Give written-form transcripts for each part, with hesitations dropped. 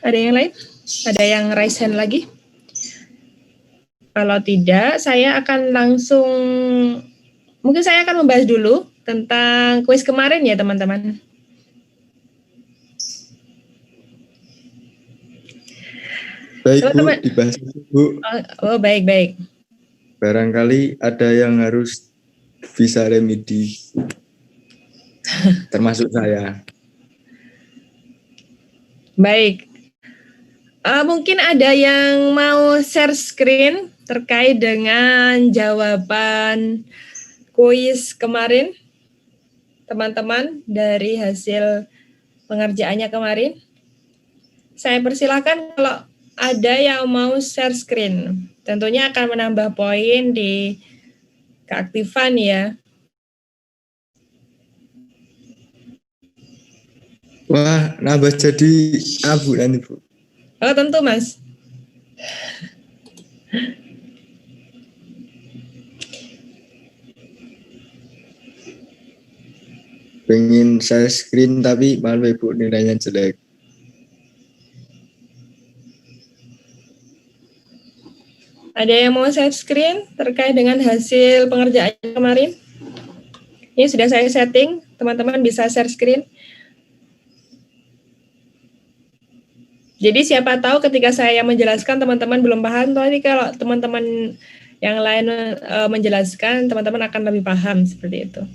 Ada yang lain? Ada yang raise hand lagi? Kalau tidak, saya akan langsung, mungkin saya akan membahas dulu tentang kuis kemarin ya teman-teman. Baik teman-teman. Bu, dibahas Bu. Oh baik. Barangkali ada yang harus bisa remedi, termasuk saya. Baik. Mungkin ada yang mau share screen terkait dengan jawaban kuis kemarin, teman-teman, dari hasil pengerjaannya kemarin. Saya persilakan kalau ada yang mau share screen. Tentunya akan menambah poin di keaktifan ya. Wah, nambah jadi abu nanti Bu. Oh tentu Mas. Pengen share screen tapi malu Bu nilainya jelek. Ada yang mau share screen terkait dengan hasil pengerjaan kemarin? Ini sudah saya setting, teman-teman bisa share screen. Jadi siapa tahu ketika saya menjelaskan teman-teman belum paham, tapi kalau teman-teman yang lain menjelaskan, teman-teman akan lebih paham seperti itu.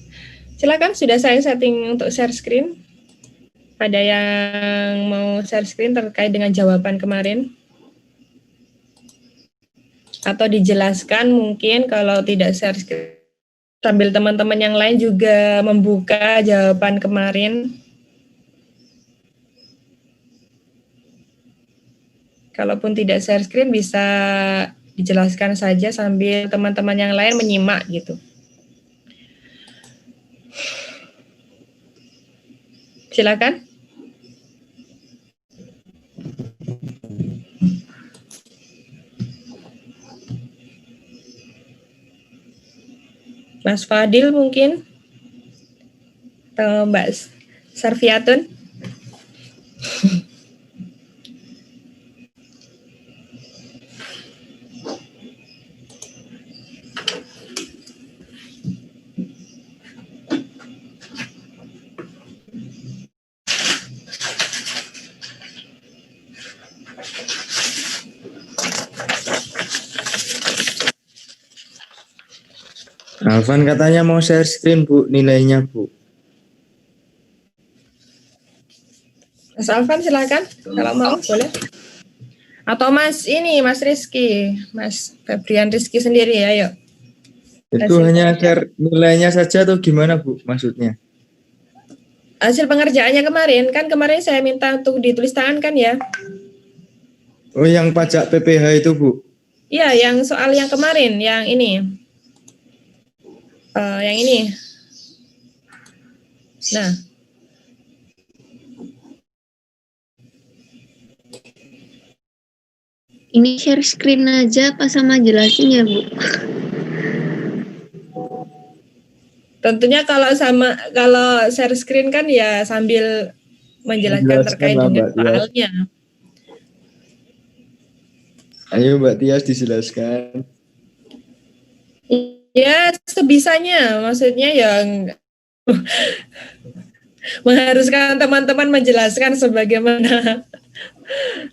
Silakan, sudah saya setting untuk share screen. Ada yang mau share screen terkait dengan jawaban kemarin? Atau dijelaskan mungkin kalau tidak share screen. Sambil teman-teman yang lain juga membuka jawaban kemarin. Kalaupun tidak share screen bisa dijelaskan saja sambil teman-teman yang lain menyimak gitu. Silakan. Mas Fadil mungkin, atau Mbak Sarfiatun. Alvan katanya mau share screen Bu, nilainya Bu. Mas Alvan silakan, kalau mau boleh. Atau Mas Rizky, Mas Febrian Rizky sendiri ya, yuk. Itu hanya share nilainya saja atau gimana Bu maksudnya? Hasil pengerjaannya kemarin saya minta untuk ditulis tangan kan ya. Oh yang pajak PPH itu Bu? Iya, yang soal yang kemarin, yang ini. Yang ini. Nah. Ini share screen aja apa sama jelasin ya Bu? Tentunya kalau share screen kan ya sambil menjelaskan terkait dengan soalnya. Ayo Mbak Tias dijelaskan. Ya sebisanya, maksudnya yang mengharuskan teman-teman menjelaskan sebagaimana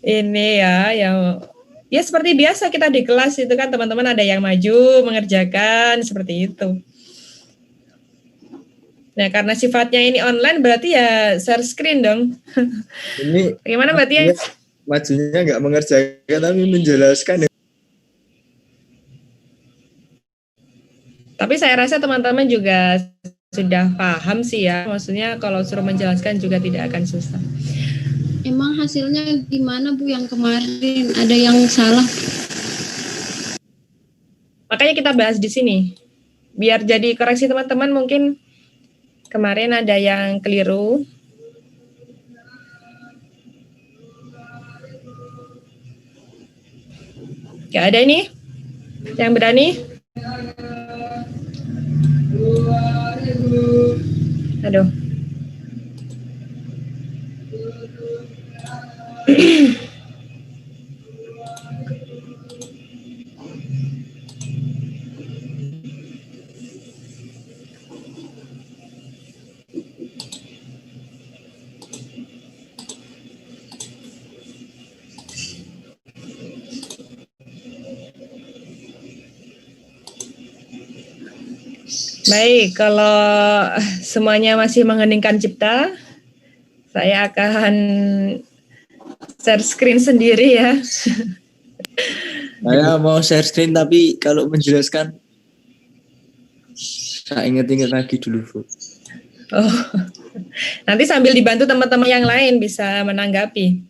ini ya, yang ya seperti biasa kita di kelas itu kan teman-teman ada yang maju mengerjakan seperti itu. Nah karena sifatnya ini online berarti ya share screen dong. Ini bagaimana Mbak Tia? Majunya nggak mengerjakan tapi menjelaskan. Tapi saya rasa teman-teman juga sudah paham sih ya, maksudnya kalau suruh menjelaskan juga tidak akan susah. Emang hasilnya gimana Bu yang kemarin? Ada yang salah? Makanya kita bahas di sini. Biar jadi koreksi teman-teman, mungkin kemarin ada yang keliru. Gak ada ini? Yang berani? Aduh. Baik, kalau semuanya masih mengheningkan cipta, saya akan share screen sendiri ya. Saya mau share screen tapi kalau menjelaskan saya ingat-ingat lagi dulu, Bu. Oh, nanti sambil dibantu teman-teman yang lain bisa menanggapi.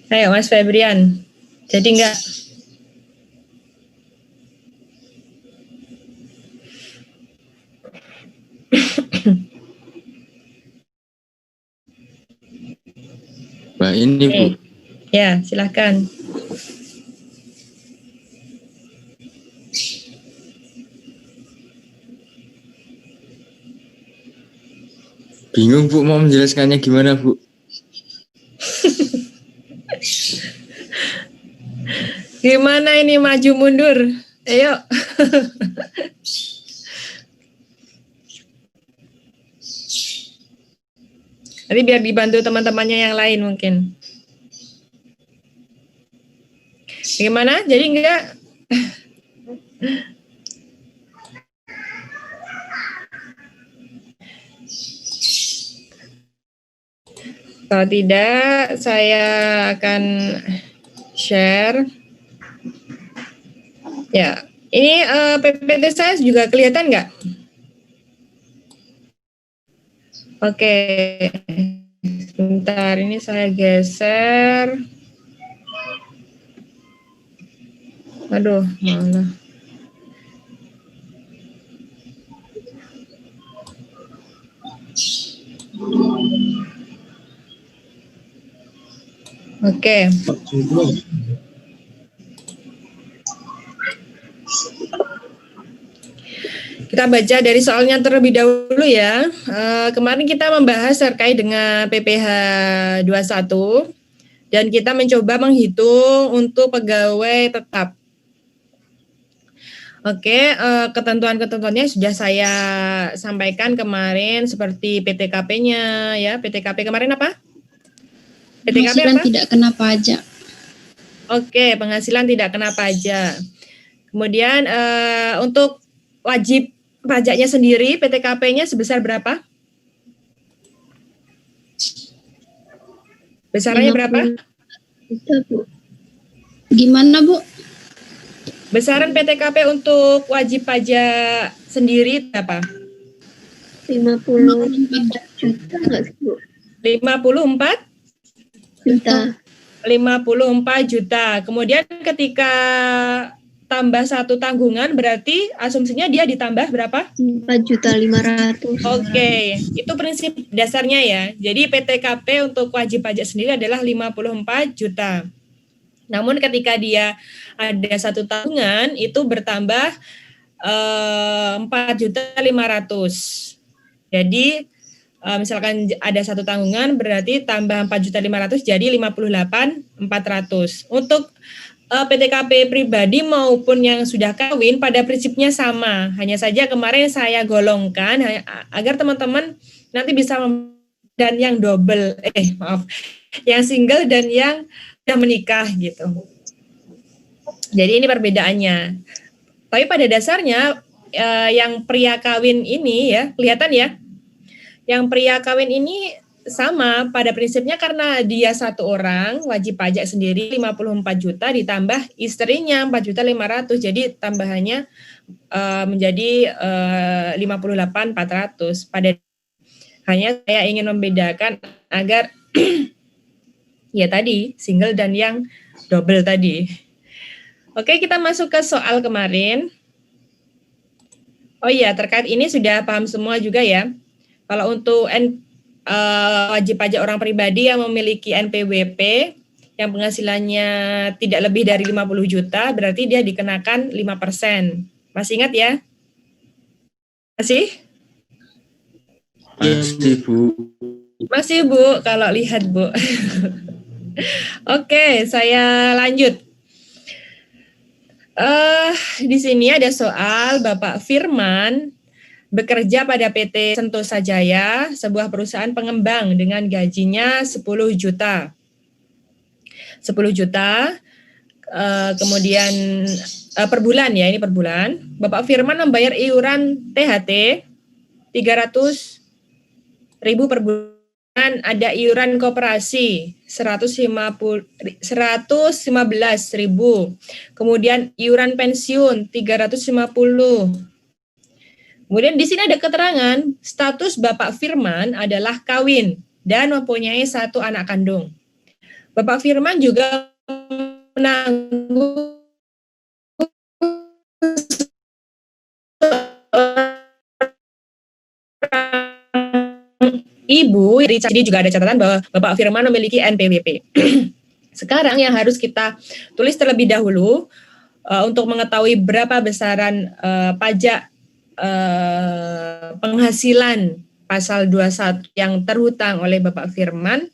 Ayo Mas Febrian, jadi enggak? Nah, ini Bu. Ya, silakan. Bingung Bu mau menjelaskannya gimana Bu? Gimana ini maju mundur? Ayo. Nanti biar dibantu teman-temannya yang lain mungkin. Gimana? Jadi enggak? Kalau tidak, saya akan share. Ya, ini PPT saya juga kelihatan nggak? Oke, sebentar ini saya geser. Aduh, malah. Oke. Kita baca dari soalnya terlebih dahulu ya. Kemarin kita membahas terkait dengan PPh 21 dan kita mencoba menghitung untuk pegawai tetap. Oke, ketentuan-ketentuannya sudah saya sampaikan kemarin seperti PTKP-nya ya. PTKP kemarin apa? PTKP Penghasilan apa? tidak kena pajak. Oke, penghasilan tidak kena pajak. Kemudian untuk wajib pajaknya sendiri, PTKP-nya sebesar berapa? Besarnya berapa? Gimana Bu? Besaran PTKP untuk wajib pajak sendiri berapa? 54 juta nggak sih Bu? 54 Juta. 54 juta. Kemudian ketika tambah satu tanggungan berarti asumsinya dia ditambah berapa? 4.500.000. Oke, itu prinsip dasarnya ya. Jadi PTKP untuk wajib pajak sendiri adalah 54 juta. Namun ketika dia ada satu tanggungan itu bertambah 4.500.000. Jadi misalkan ada satu tanggungan berarti tambah 4.500.000 jadi 58.400. Untuk PTKP pribadi maupun yang sudah kawin pada prinsipnya sama. Hanya saja kemarin saya golongkan agar teman-teman nanti bisa dan yang double yang single dan yang sudah menikah gitu. Jadi ini perbedaannya. Tapi pada dasarnya yang pria kawin ini ya, kelihatan ya. Yang pria kawin ini sama pada prinsipnya karena dia satu orang wajib pajak sendiri 54 juta ditambah istrinya 4.500.000. Jadi tambahannya menjadi 58.400. Pada hanya saya ingin membedakan agar ya tadi single dan yang double tadi. Oke, kita masuk ke soal kemarin. Oh iya, terkait ini sudah paham semua juga ya. Kalau untuk wajib pajak orang pribadi yang memiliki NPWP yang penghasilannya tidak lebih dari 50 juta, berarti dia dikenakan 5%. Masih ingat ya? Masih? Masih, Bu. Masih, Bu, kalau lihat, Bu. Oke, saya lanjut. Di sini ada soal Bapak Firman bekerja pada PT Sentosa Jaya, sebuah perusahaan pengembang dengan gajinya 10 juta. 10 juta, kemudian per bulan ya, ini per bulan. Bapak Firman membayar iuran THT 300.000 per bulan, ada iuran koperasi 115.000, kemudian iuran pensiun 350. Kemudian di sini ada keterangan status Bapak Firman adalah kawin dan mempunyai 1 anak kandung. Bapak Firman juga menanggung ibu. Jadi juga ada catatan bahwa Bapak Firman memiliki NPWP. Sekarang yang harus kita tulis terlebih dahulu untuk mengetahui berapa besaran pajak penghasilan pasal 21 yang terhutang oleh Bapak Firman.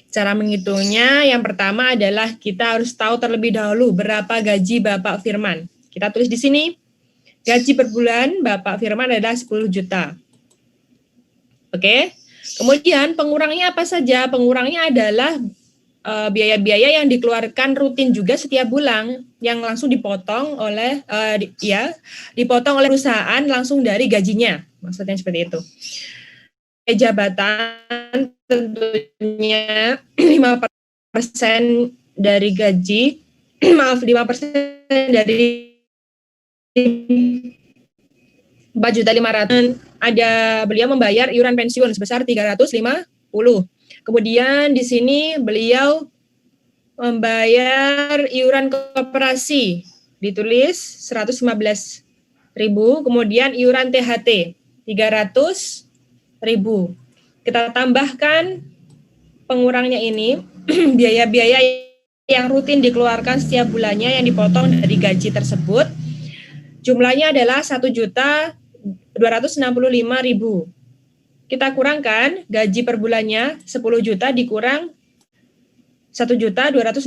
Cara menghitungnya yang pertama adalah kita harus tahu terlebih dahulu berapa gaji Bapak Firman. Kita tulis di sini, gaji per bulan Bapak Firman adalah 10 juta. Oke. Kemudian pengurangnya apa saja? Pengurangnya adalah biaya-biaya yang dikeluarkan rutin juga setiap bulan yang langsung dipotong oleh dipotong oleh perusahaan langsung dari gajinya. Maksudnya seperti itu. Jabatan tentunya 5% dari gaji, 5% dari 4.500.000. Ada beliau membayar iuran pensiun sebesar 350. Kemudian di sini beliau membayar iuran koperasi ditulis 115.000, kemudian iuran THT 300.000. Kita tambahkan pengurangnya ini biaya-biaya yang rutin dikeluarkan setiap bulannya yang dipotong dari gaji tersebut. Jumlahnya adalah 1.265.000. Kita kurangkan gaji per bulannya 10 juta dikurang 1.265.000,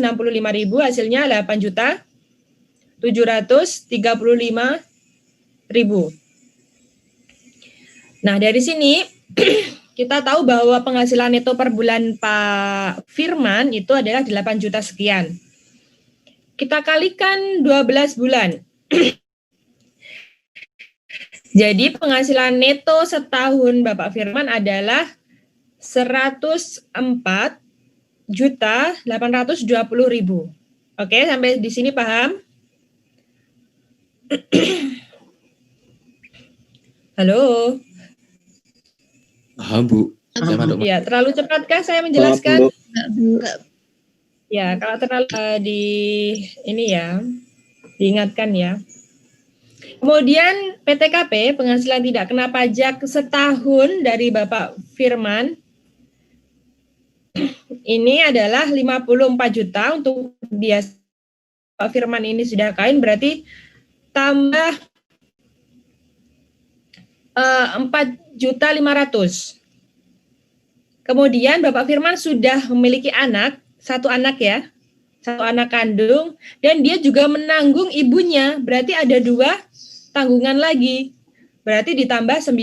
hasilnya 8.735.000. Nah, dari sini kita tahu bahwa penghasilan neto per bulan Pak Firman itu adalah 8 juta sekian. Kita kalikan 12 bulan. Jadi penghasilan neto setahun Bapak Firman adalah 104.820.000. Oke, sampai di sini paham? Halo. Paham, Bu. Ya, terlalu cepatkah saya menjelaskan? Enggak. Ya, kalau terlalu diingatkan ya. Kemudian PTKP, penghasilan tidak kena pajak setahun dari Bapak Firman, ini adalah 54 juta untuk biasa. Pak Firman ini sudah kawin, berarti tambah 4.500.000. Kemudian Bapak Firman sudah memiliki anak, 1 anak ya, 1 anak kandung, dan dia juga menanggung ibunya, berarti ada 2 tanggungan lagi, berarti ditambah 9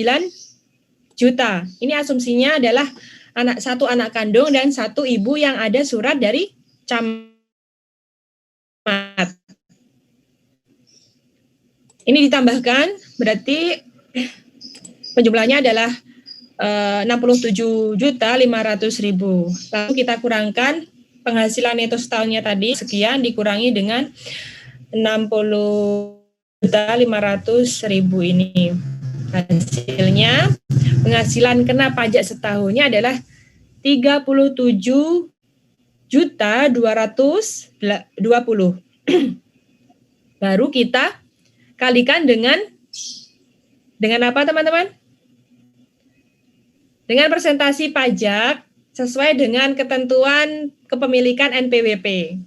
juta. Ini asumsinya adalah 1 anak kandung dan 1 ibu yang ada surat dari camat. Ini ditambahkan, berarti penjumlahnya adalah 67.500.000. Lalu kita kurangkan penghasilan neto setahunnya tadi sekian dikurangi dengan 60.500.000 ini. Hasilnya penghasilan kena pajak setahunnya adalah 37.220. Baru kita kalikan dengan apa teman-teman? Dengan presentasi pajak sesuai dengan ketentuan kepemilikan NPWP.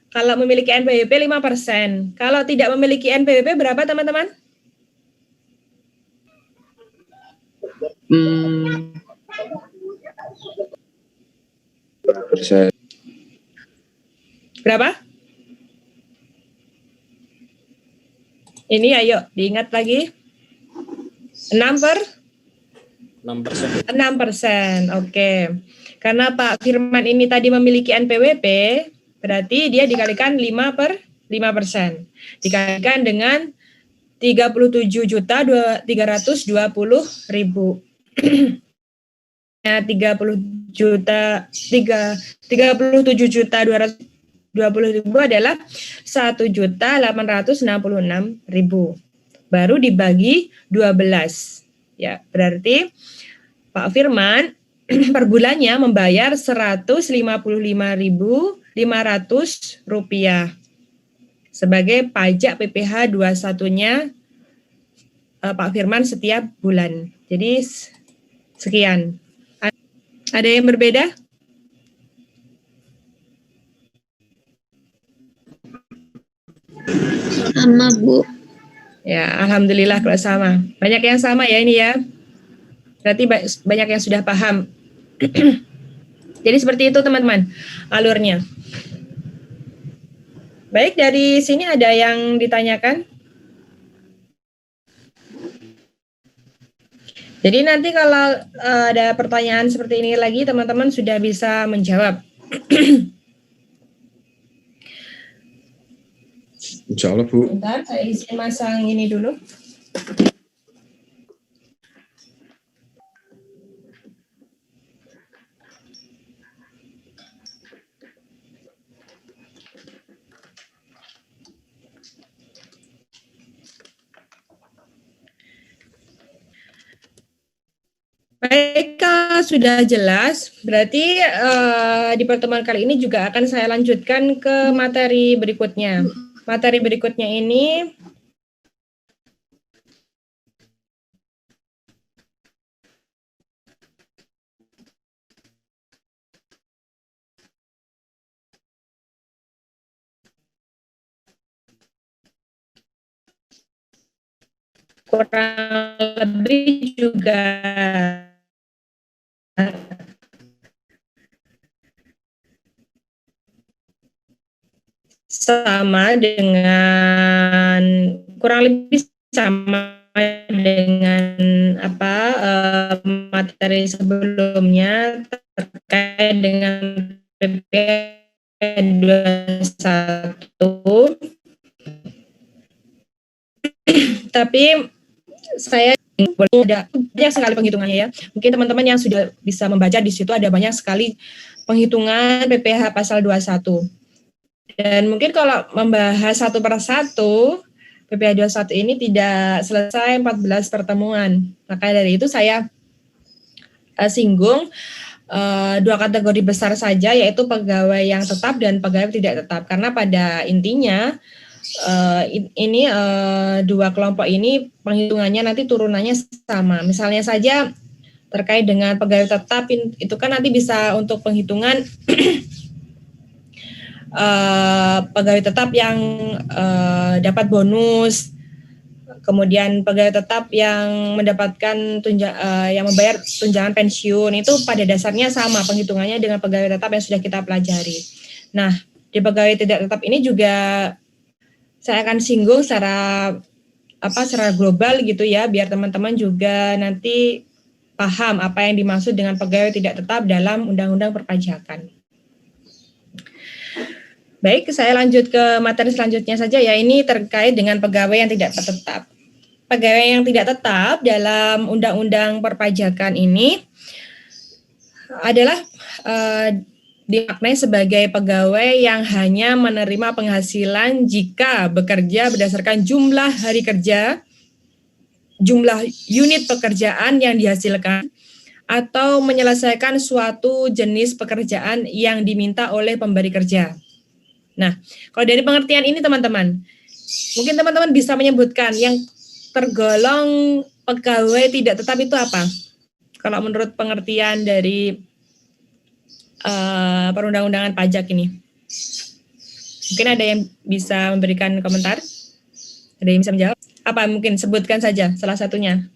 Kalau memiliki NPWP 5%. Kalau tidak memiliki NPWP berapa teman-teman? Persen. Berapa? Ini ayo diingat lagi. 6%. Oke. Karena Pak Firman ini tadi memiliki NPWP, berarti dia dikalikan 5%. Dikalikan dengan 37.320.000. Ya, 37.220.000 adalah 1.866.000. Baru dibagi 12. Ya, berarti Pak Firman per bulannya membayar Rp155.500 sebagai pajak PPh 21-nya Pak Firman setiap bulan. Jadi sekian. Ada yang berbeda? Sama, Bu. Ya, alhamdulillah kalau sama. Banyak yang sama ya ini ya. Berarti banyak yang sudah paham. Jadi seperti itu teman-teman alurnya. Baik, dari sini ada yang ditanyakan? Jadi nanti kalau ada pertanyaan seperti ini lagi, teman-teman sudah bisa menjawab. Insya Allah, Bu. Bentar, saya isi masang ini dulu. Baik, kalau sudah jelas, berarti di pertemuan kali ini juga akan saya lanjutkan ke materi berikutnya. Materi berikutnya ini kurang lebih juga sama dengan materi sebelumnya terkait dengan PP 21. Tapi saya ada banyak sekali penghitungannya ya. Mungkin teman-teman yang sudah bisa membaca di situ ada banyak sekali penghitungan PPh pasal 21. Dan mungkin kalau membahas satu per satu, PPh 21 ini tidak selesai 14 pertemuan. Maka dari itu saya singgung dua kategori besar saja, yaitu pegawai yang tetap dan pegawai tidak tetap. Karena pada intinya ini dua kelompok ini penghitungannya nanti turunannya sama. Misalnya saja terkait dengan pegawai tetap itu kan nanti bisa untuk penghitungan pegawai tetap yang dapat bonus, kemudian pegawai tetap yang mendapatkan yang membayar tunjangan pensiun, itu pada dasarnya sama penghitungannya dengan pegawai tetap yang sudah kita pelajari. Nah, di pegawai tidak tetap ini juga saya akan singgung secara global gitu ya, biar teman-teman juga nanti paham apa yang dimaksud dengan pegawai tidak tetap dalam Undang-Undang Perpajakan. Baik, saya lanjut ke materi selanjutnya saja ya. Ini terkait dengan pegawai yang tidak tetap. Pegawai yang tidak tetap dalam Undang-Undang Perpajakan ini adalah dimaknai sebagai pegawai yang hanya menerima penghasilan jika bekerja berdasarkan jumlah hari kerja, jumlah unit pekerjaan yang dihasilkan, atau menyelesaikan suatu jenis pekerjaan yang diminta oleh pemberi kerja. Nah, kalau dari pengertian ini teman-teman, mungkin teman-teman bisa menyebutkan yang tergolong pegawai tidak tetap itu apa? Kalau menurut pengertian dari perundang-undangan pajak ini. Mungkin ada yang bisa memberikan komentar? Ada yang bisa menjawab? Apa mungkin sebutkan saja salah satunya?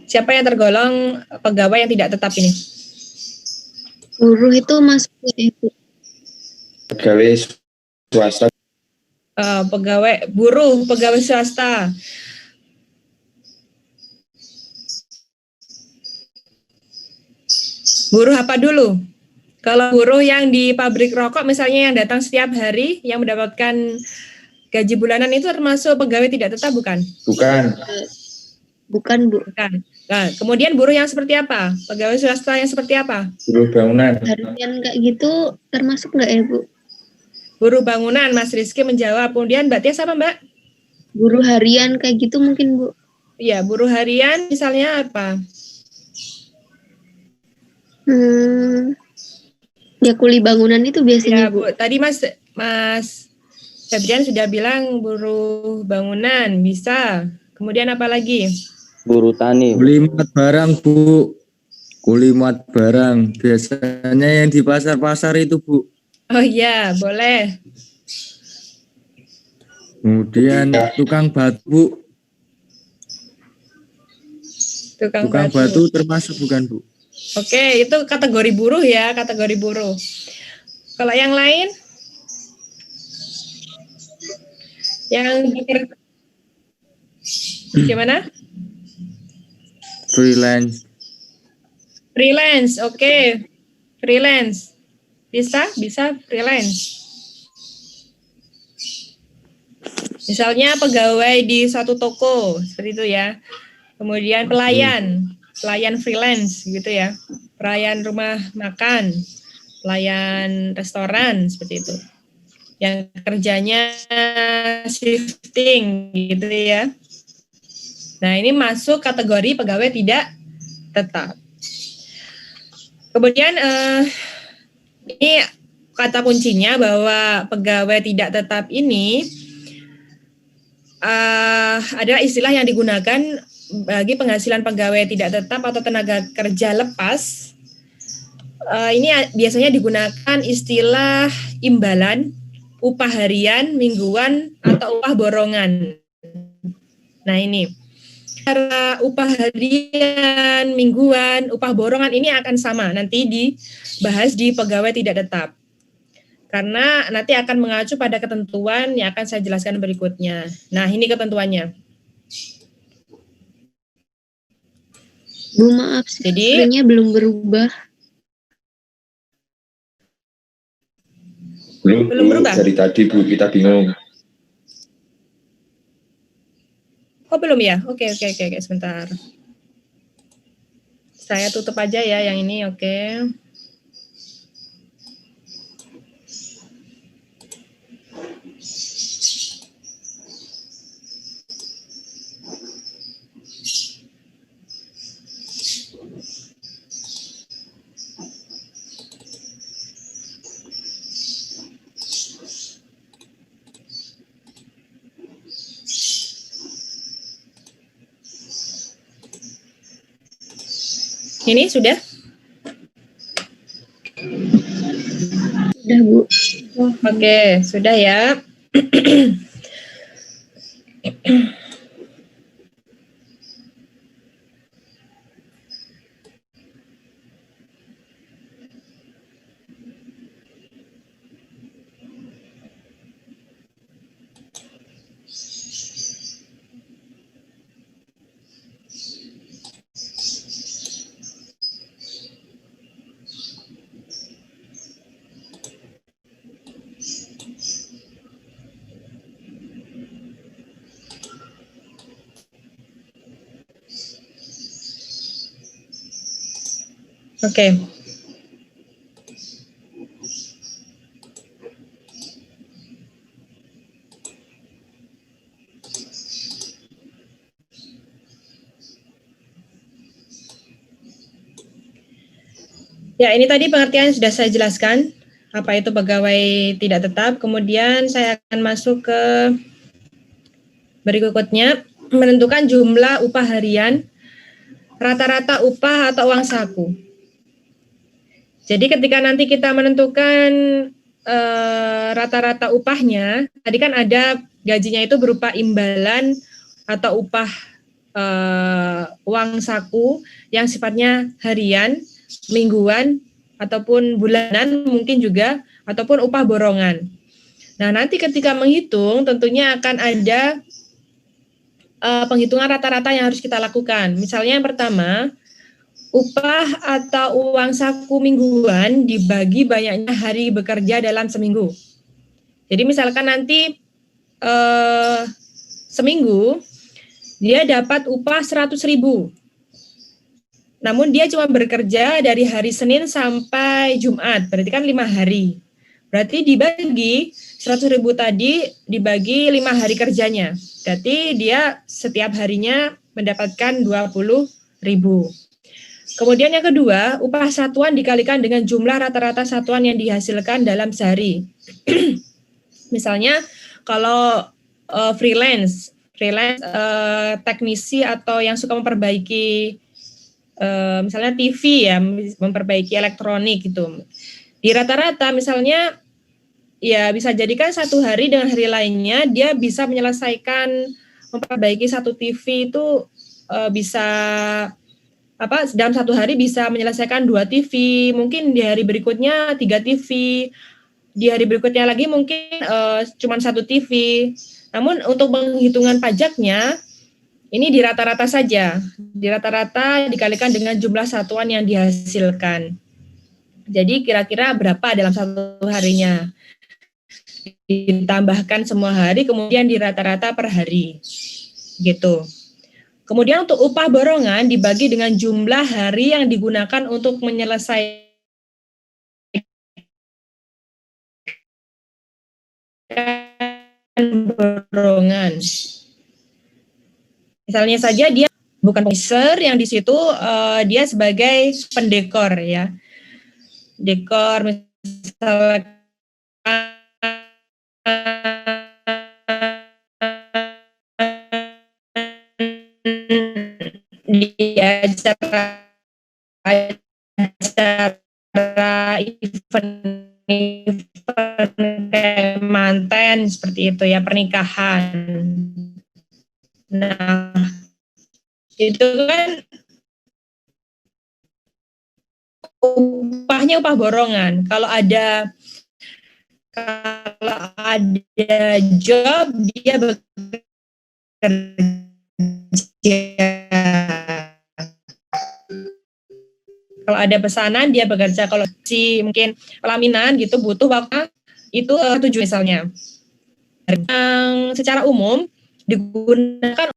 Siapa yang tergolong pegawai yang tidak tetap ini? Buruh itu masuk ke itu. Pegawai swasta. Pegawai buruh, pegawai swasta. Buruh apa dulu? Kalau buruh yang di pabrik rokok misalnya yang datang setiap hari yang mendapatkan gaji bulanan itu termasuk pegawai tidak tetap bukan? Bukan. Bukan, Bu. Bukan. Nah, kemudian buruh yang seperti apa? Pegawai swasta yang seperti apa? Buruh bangunan. Harian kayak gitu termasuk nggak ya, Bu? Buruh bangunan, Mas Rizky menjawab. Kemudian Mbak Tia apa, Mbak? Buruh harian kayak gitu mungkin, Bu. Iya, buruh harian misalnya apa? Ya kuli bangunan itu biasanya, Ya, Bu. Tadi Mas Febrian sudah bilang buruh bangunan, bisa. Kemudian apa lagi? Buruh tani. Kuli muat barang, Bu. Kuli muat barang. Biasanya yang di pasar-pasar itu, Bu. Oh iya, boleh. Kemudian tukang batu, Bu. Tukang batu termasuk bukan, Bu? Oke, itu kategori buruh ya, kategori buruh. Kalau yang lain? Yang gimana? Freelance. Freelance, oke. Freelance. Bisa freelance. Misalnya pegawai di suatu toko, seperti itu ya. Kemudian pelayan freelance gitu ya. Pelayan rumah makan, pelayan restoran, seperti itu. Yang kerjanya shifting gitu ya. Nah, ini masuk kategori pegawai tidak tetap. Kemudian ini kata kuncinya bahwa pegawai tidak tetap ini adalah istilah yang digunakan bagi penghasilan pegawai tidak tetap atau tenaga kerja lepas. Ini biasanya digunakan istilah imbalan, upah harian, mingguan, atau upah borongan. Nah ini, cara upah harian, mingguan, upah borongan ini akan sama, nanti dibahas di pegawai tidak tetap. Karena nanti akan mengacu pada ketentuan yang akan saya jelaskan berikutnya. Nah ini ketentuannya. Bu, maaf, screen-nya belum berubah. Belum berubah? Dari tadi, Bu, kita bingung. Oh belum ya? Oke, sebentar. Saya tutup aja ya yang ini, oke. Ini sudah? Sudah, Bu. Oke, sudah ya. Oke. Ya, ini tadi pengertian sudah saya jelaskan. Apa itu pegawai tidak tetap. Kemudian saya akan masuk ke berikutnya, menentukan jumlah upah harian rata-rata upah atau uang saku. Jadi ketika nanti kita menentukan rata-rata upahnya, tadi kan ada gajinya itu berupa imbalan atau upah uang saku yang sifatnya harian, mingguan, ataupun bulanan mungkin juga, ataupun upah borongan. Nah, nanti ketika menghitung tentunya akan ada penghitungan rata-rata yang harus kita lakukan. Misalnya yang pertama, upah atau uang saku mingguan dibagi banyaknya hari bekerja dalam seminggu. Jadi misalkan nanti seminggu dia dapat upah 100.000. Namun dia cuma bekerja dari hari Senin sampai Jumat, berarti kan 5 hari. Berarti dibagi 100.000 tadi dibagi 5 hari kerjanya. Berarti dia setiap harinya mendapatkan 20.000. Kemudian yang kedua, upah satuan dikalikan dengan jumlah rata-rata satuan yang dihasilkan dalam sehari. Misalnya kalau freelance teknisi atau yang suka memperbaiki misalnya TV ya, memperbaiki elektronik gitu. Di rata-rata misalnya ya bisa jadikan satu hari dengan hari lainnya dia bisa menyelesaikan memperbaiki satu TV itu bisa dalam satu hari bisa menyelesaikan 2 TV, mungkin di hari berikutnya 3 TV, di hari berikutnya lagi mungkin cuma 1 TV. Namun untuk penghitungan pajaknya ini di rata-rata saja, di rata-rata dikalikan dengan jumlah satuan yang dihasilkan. Jadi kira-kira berapa dalam satu harinya. Ditambahkan semua hari, kemudian di rata-rata per hari. Gitu. Kemudian untuk upah borongan dibagi dengan jumlah hari yang digunakan untuk menyelesaikan borongan. Misalnya saja dia bukan polisher yang di situ dia sebagai pendekor ya. Dekor misalnya di acara event kayak manten seperti itu ya, pernikahan. Nah, itu kan upahnya upah borongan. Kalau ada job dia bekerja. Kalau ada pesanan dia bekerja. Kalau si mungkin pelaminan gitu butuh waktu itu 7 misalnya. Yang secara umum digunakan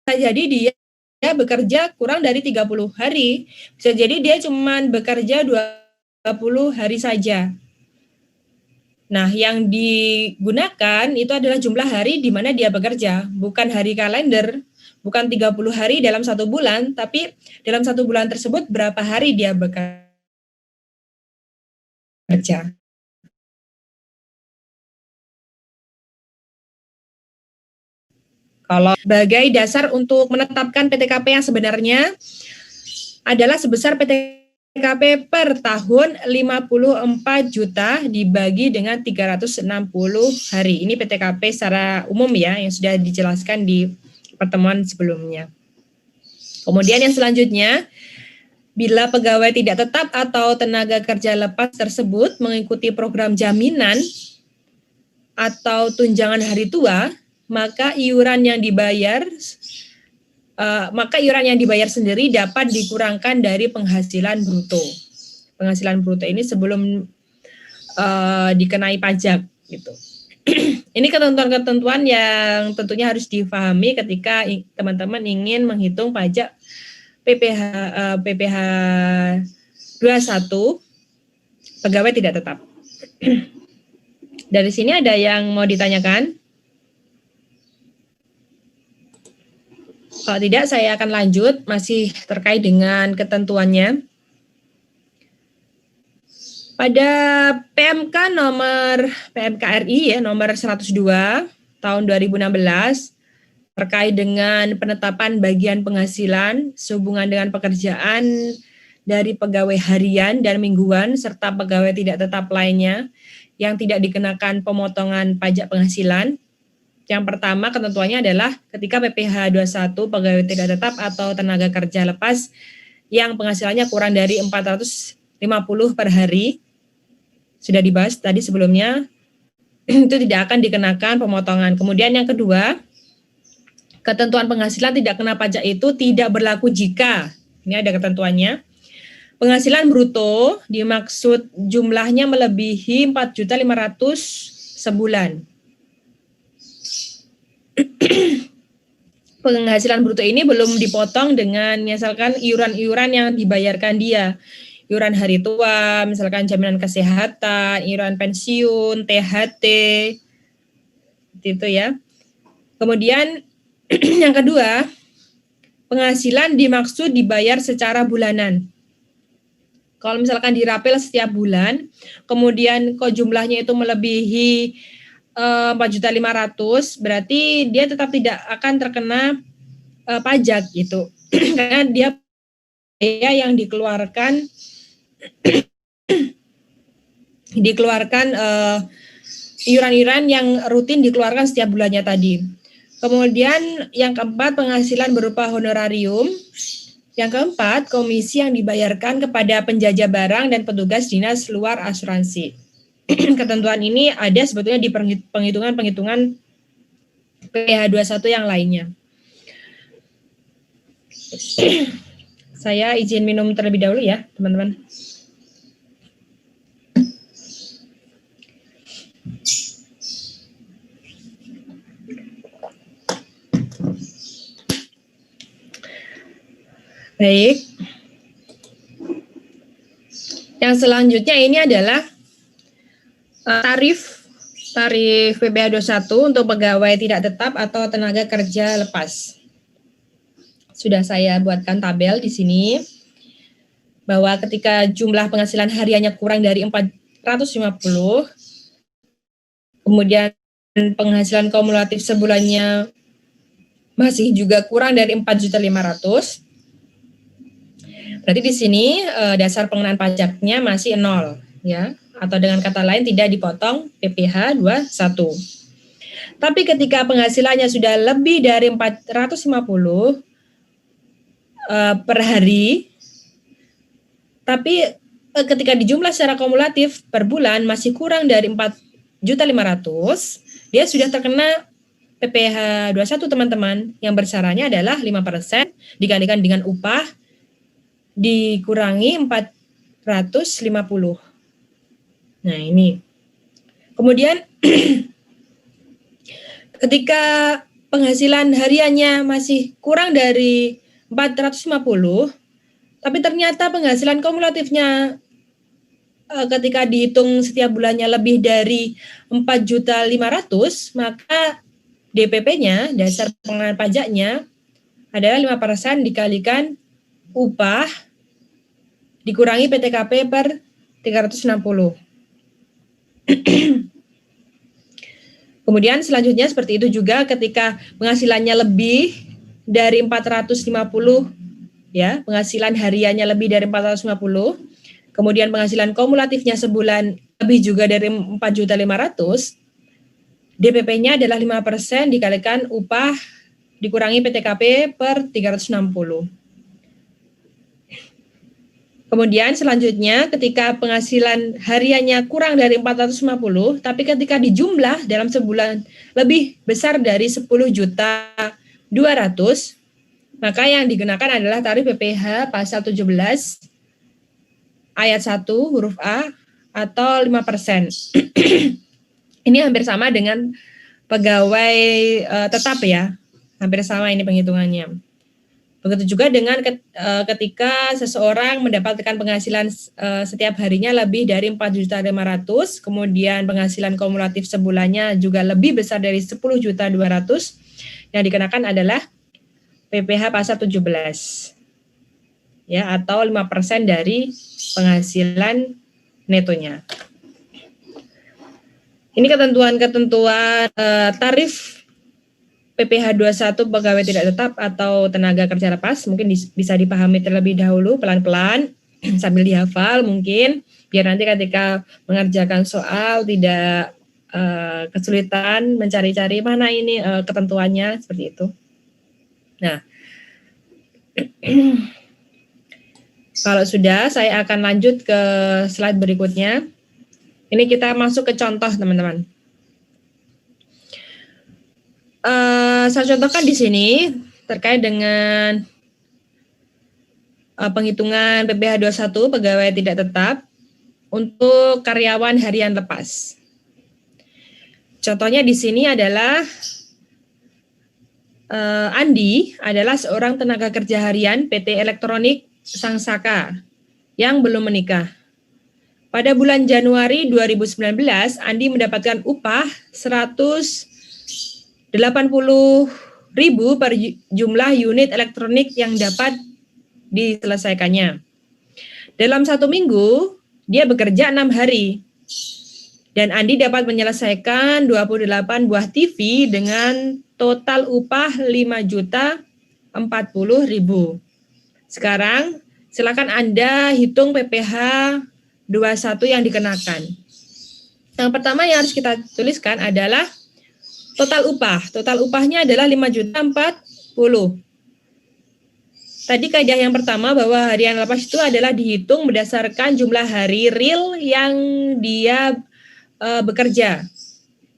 jadi dia bekerja kurang dari 30 hari. Bisa jadi dia cuma bekerja 20 hari saja. Nah, yang digunakan itu adalah jumlah hari di mana dia bekerja, bukan hari kalender, bukan 30 hari dalam satu bulan, tapi dalam satu bulan tersebut berapa hari dia bekerja. Kalau sebagai dasar untuk menetapkan PTKP yang sebenarnya adalah sebesar PTKP per tahun 54 juta dibagi dengan 360 hari. Ini PTKP secara umum ya, yang sudah dijelaskan di pertemuan sebelumnya. Kemudian yang selanjutnya, bila pegawai tidak tetap atau tenaga kerja lepas tersebut mengikuti program jaminan atau tunjangan hari tua, maka iuran yang dibayar sendiri dapat dikurangkan dari penghasilan bruto. Penghasilan bruto ini sebelum dikenai pajak gitu. Ini ketentuan-ketentuan yang tentunya harus difahami ketika teman-teman ingin menghitung pajak PPh 21 pegawai tidak tetap. Dari sini ada yang mau ditanyakan? Kalau tidak, saya akan lanjut masih terkait dengan ketentuannya. Pada PMK RI ya nomor 102 tahun 2016 terkait dengan penetapan bagian penghasilan sehubungan dengan pekerjaan dari pegawai harian dan mingguan serta pegawai tidak tetap lainnya yang tidak dikenakan pemotongan pajak penghasilan. Yang pertama ketentuannya adalah ketika PPh 21 pegawai tidak tetap atau tenaga kerja lepas yang penghasilannya kurang dari 450 per hari, sudah dibahas tadi sebelumnya, itu tidak akan dikenakan pemotongan. Kemudian yang kedua, ketentuan penghasilan tidak kena pajak itu tidak berlaku jika, ini ada ketentuannya, penghasilan bruto dimaksud jumlahnya melebihi 4.500.000 sebulan. Penghasilan bruto ini belum dipotong dengan misalkan iuran-iuran yang dibayarkan dia. Iuran hari tua, misalkan jaminan kesehatan, iuran pensiun, THT, itu ya. Kemudian yang kedua, penghasilan dimaksud dibayar secara bulanan. Kalau misalkan dirapel setiap bulan, kemudian kok jumlahnya itu melebihi 4.500.000, berarti dia tetap tidak akan terkena pajak gitu. Karena dia yang dikeluarkan iuran-iuran yang rutin dikeluarkan setiap bulannya tadi. Kemudian yang keempat, penghasilan berupa honorarium. Yang keempat, komisi yang dibayarkan kepada penjajah barang dan petugas dinas luar asuransi. Ketentuan ini ada sebetulnya di penghitungan PPh 21 yang lainnya. Saya izin minum terlebih dahulu ya, teman-teman. Baik. Yang selanjutnya ini adalah tarif PPh 21 untuk pegawai tidak tetap atau tenaga kerja lepas. Sudah saya buatkan tabel di sini bahwa ketika jumlah penghasilan hariannya kurang dari 450, kemudian penghasilan kumulatif sebulannya masih juga kurang dari 4.500.000, berarti di sini dasar pengenaan pajaknya masih 0 ya, atau dengan kata lain tidak dipotong PPh 21. Tapi ketika penghasilannya sudah lebih dari 450 per hari, tapi ketika dijumlah secara kumulatif per bulan masih kurang dari 4.500.000, dia sudah terkena PPh 21 teman-teman, yang besarannya adalah 5% dikalikan dengan upah dikurangi 450. Nah ini. Kemudian ketika penghasilan hariannya masih kurang dari 450, tapi ternyata penghasilan kumulatifnya ketika dihitung setiap bulannya lebih dari 4.500.000, maka DPP-nya, dasar pengenaan pajaknya, adalah 5% dikalikan upah dikurangi PTKP per 360. Kemudian selanjutnya seperti itu juga ketika penghasilannya lebih dari 450, ya, penghasilan hariannya lebih dari 450, kemudian penghasilan kumulatifnya sebulan lebih juga dari 4.500.000, DPP-nya adalah 5% dikalikan upah dikurangi PTKP per 360. Kemudian selanjutnya ketika penghasilan hariannya kurang dari 450, tapi ketika dijumlah dalam sebulan lebih besar dari 10.200.000, maka yang digunakan adalah tarif PPh pasal 17 ayat 1 huruf A atau 5%. Ini hampir sama dengan pegawai tetap ya, hampir sama ini penghitungannya. Begitu juga dengan ketika seseorang mendapatkan penghasilan setiap harinya lebih dari 4.500.000, kemudian penghasilan kumulatif sebulannya juga lebih besar dari 10.200.000, yang dikenakan adalah PPh pasal 17. Ya, atau 5% dari penghasilan netonya. Ini ketentuan-ketentuan tarif PPh 21 pegawai tidak tetap atau tenaga kerja lepas, mungkin bisa dipahami terlebih dahulu pelan-pelan sambil dihafal mungkin, biar nanti ketika mengerjakan soal tidak kesulitan mencari-cari mana ini ketentuannya, seperti itu. Nah, kalau sudah, saya akan lanjut ke slide berikutnya. Ini kita masuk ke contoh, teman-teman. Saya contohkan di sini terkait dengan penghitungan PPh 21 pegawai tidak tetap untuk karyawan harian lepas. Contohnya di sini adalah Andi adalah seorang tenaga kerja harian PT Elektronik Sangsaka yang belum menikah. Pada bulan Januari 2019, Andi mendapatkan upah 180.000 per jumlah unit elektronik yang dapat diselesaikannya. Dalam 1 minggu, dia bekerja 6 hari. Dan Andi dapat menyelesaikan 28 buah TV dengan total upah 5.040.000. Sekarang, silakan Anda hitung PPh 21 yang dikenakan. Yang pertama yang harus kita tuliskan adalah total upah. Total upahnya adalah 5.040.000. Tadi kaidah yang pertama bahwa harian lepas itu adalah dihitung berdasarkan jumlah hari real yang dia bekerja.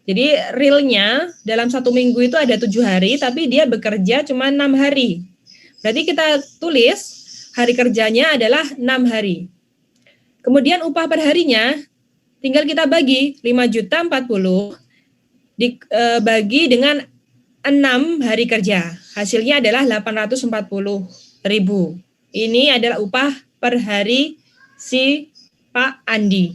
Jadi realnya dalam 1 minggu itu ada 7 hari, tapi dia bekerja cuma 6 hari. Berarti kita tulis hari kerjanya adalah 6 hari. Kemudian upah per harinya tinggal kita bagi 5.040.000 dibagi dengan 6 hari kerja. Hasilnya adalah 840.000. Ini adalah upah per hari si Pak Andi.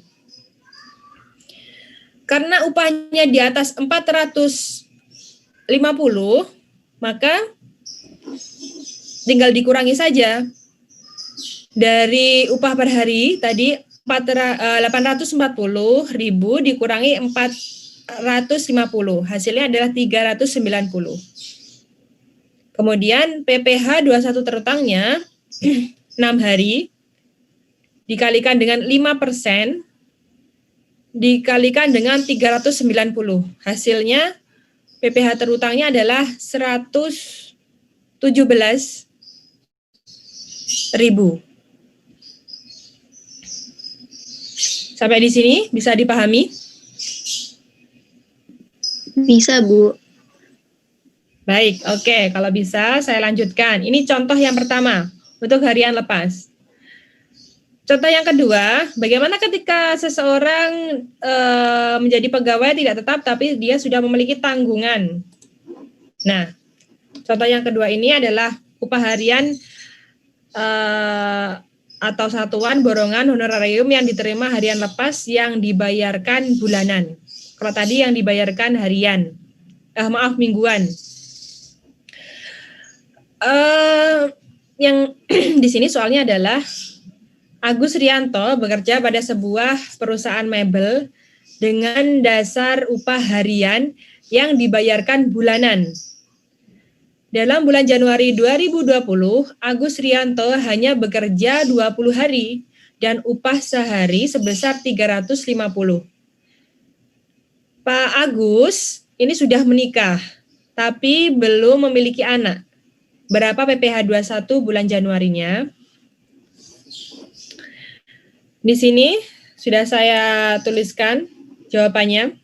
Karena upahnya di atas 450, maka tinggal dikurangi saja. Dari upah per hari tadi 840.000 dikurangi 450, hasilnya adalah 390. Kemudian PPh 21 terutangnya 6 hari dikalikan dengan 5% dikalikan dengan 390. Hasilnya PPh terutangnya adalah 117.000. Sampai di sini bisa dipahami? Bisa, Bu. Baik, oke. Kalau bisa saya lanjutkan. Ini contoh yang pertama untuk harian lepas. Contoh yang kedua, bagaimana ketika seseorang menjadi pegawai tidak tetap tapi dia sudah memiliki tanggungan. Nah, contoh yang kedua ini adalah upah harian atau satuan borongan honorarium yang diterima harian lepas yang dibayarkan bulanan. Kalau tadi yang dibayarkan harian, mingguan. Yang di sini soalnya adalah Agus Rianto bekerja pada sebuah perusahaan mebel dengan dasar upah harian yang dibayarkan bulanan. Dalam bulan Januari 2020, Agus Rianto hanya bekerja 20 hari dan upah sehari sebesar 350. Pak Agus ini sudah menikah, tapi belum memiliki anak. Berapa PPh 21 bulan Januarinya? Di sini sudah saya tuliskan jawabannya.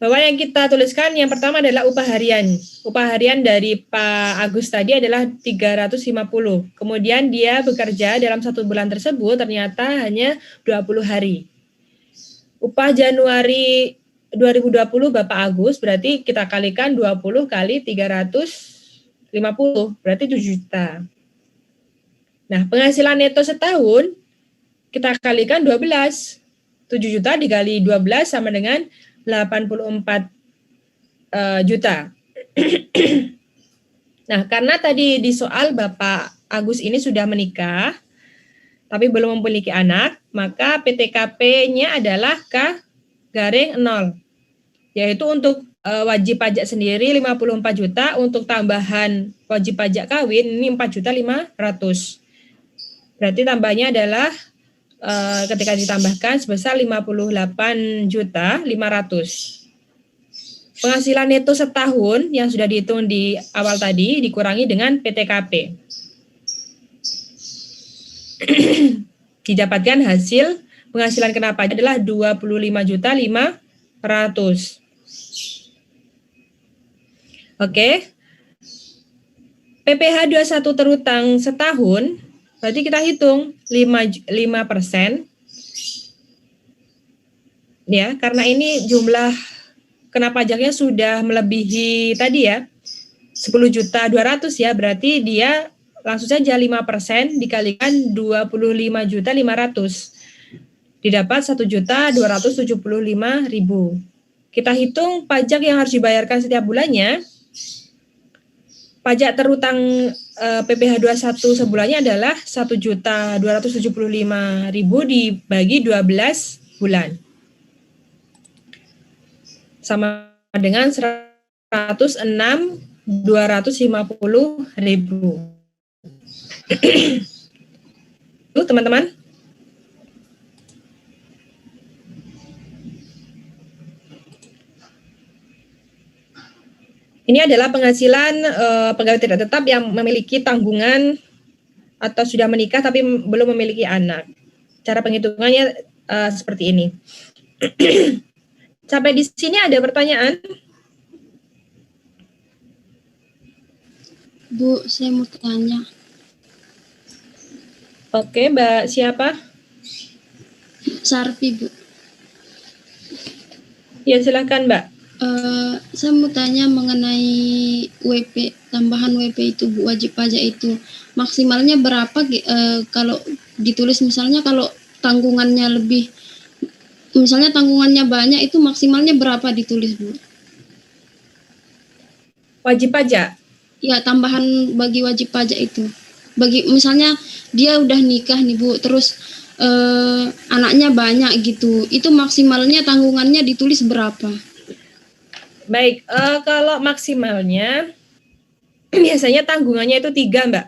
Bahwa yang kita tuliskan yang pertama adalah upah harian. Upah harian dari Pak Agus tadi adalah 350. Kemudian dia bekerja dalam 1 bulan tersebut ternyata hanya 20 hari. Upah Januari 2020 Bapak Agus berarti kita kalikan 20 kali 350, berarti 7 juta. Nah, penghasilan neto setahun kita kalikan 12. 7 juta dikali 12 sama dengan 84 juta. Nah, karena tadi di soal Bapak Agus ini sudah menikah, tapi belum memiliki anak, maka PTKP-nya adalah K-0, yaitu untuk wajib pajak sendiri 54 juta, untuk tambahan wajib pajak kawin ini 4.500.000. Berarti tambahnya adalah ketika ditambahkan sebesar 58.500.000. Penghasilan neto setahun yang sudah dihitung di awal tadi dikurangi dengan PTKP. Didapatkan hasil penghasilan kena pajak adalah 25.500.000. Oke. PPh 21 terutang setahun, berarti kita hitung 5%. Ya, karena ini jumlah kena pajaknya sudah melebihi tadi ya, 10.200.000 ya, berarti dia langsung saja 5% dikalikan 25.500.000. Didapat 1.275.000. Kita hitung pajak yang harus dibayarkan setiap bulannya. Pajak terutang PPh 21 sebulannya adalah 1.275.000 dibagi 12 bulan. Sama dengan 106.250.000. Tuh teman-teman. Ini adalah penghasilan pegawai tidak tetap yang memiliki tanggungan atau sudah menikah tapi belum memiliki anak. Cara penghitungannya seperti ini. Sampai di sini ada pertanyaan? Bu, saya mau tanya. Oke, Mbak siapa? Sarpi, Bu. Ya, silakan, Mbak. Saya mau tanya mengenai WP, tambahan WP itu, Bu, wajib pajak itu. Maksimalnya berapa kalau ditulis misalnya kalau tanggungannya lebih, misalnya tanggungannya banyak itu maksimalnya berapa ditulis, Bu? Wajib pajak? Ya, tambahan bagi wajib pajak itu. Bagi misalnya dia udah nikah nih, Bu, terus anaknya banyak gitu. Itu maksimalnya tanggungannya ditulis berapa? Baik, kalau maksimalnya biasanya tanggungannya itu 3, Mbak.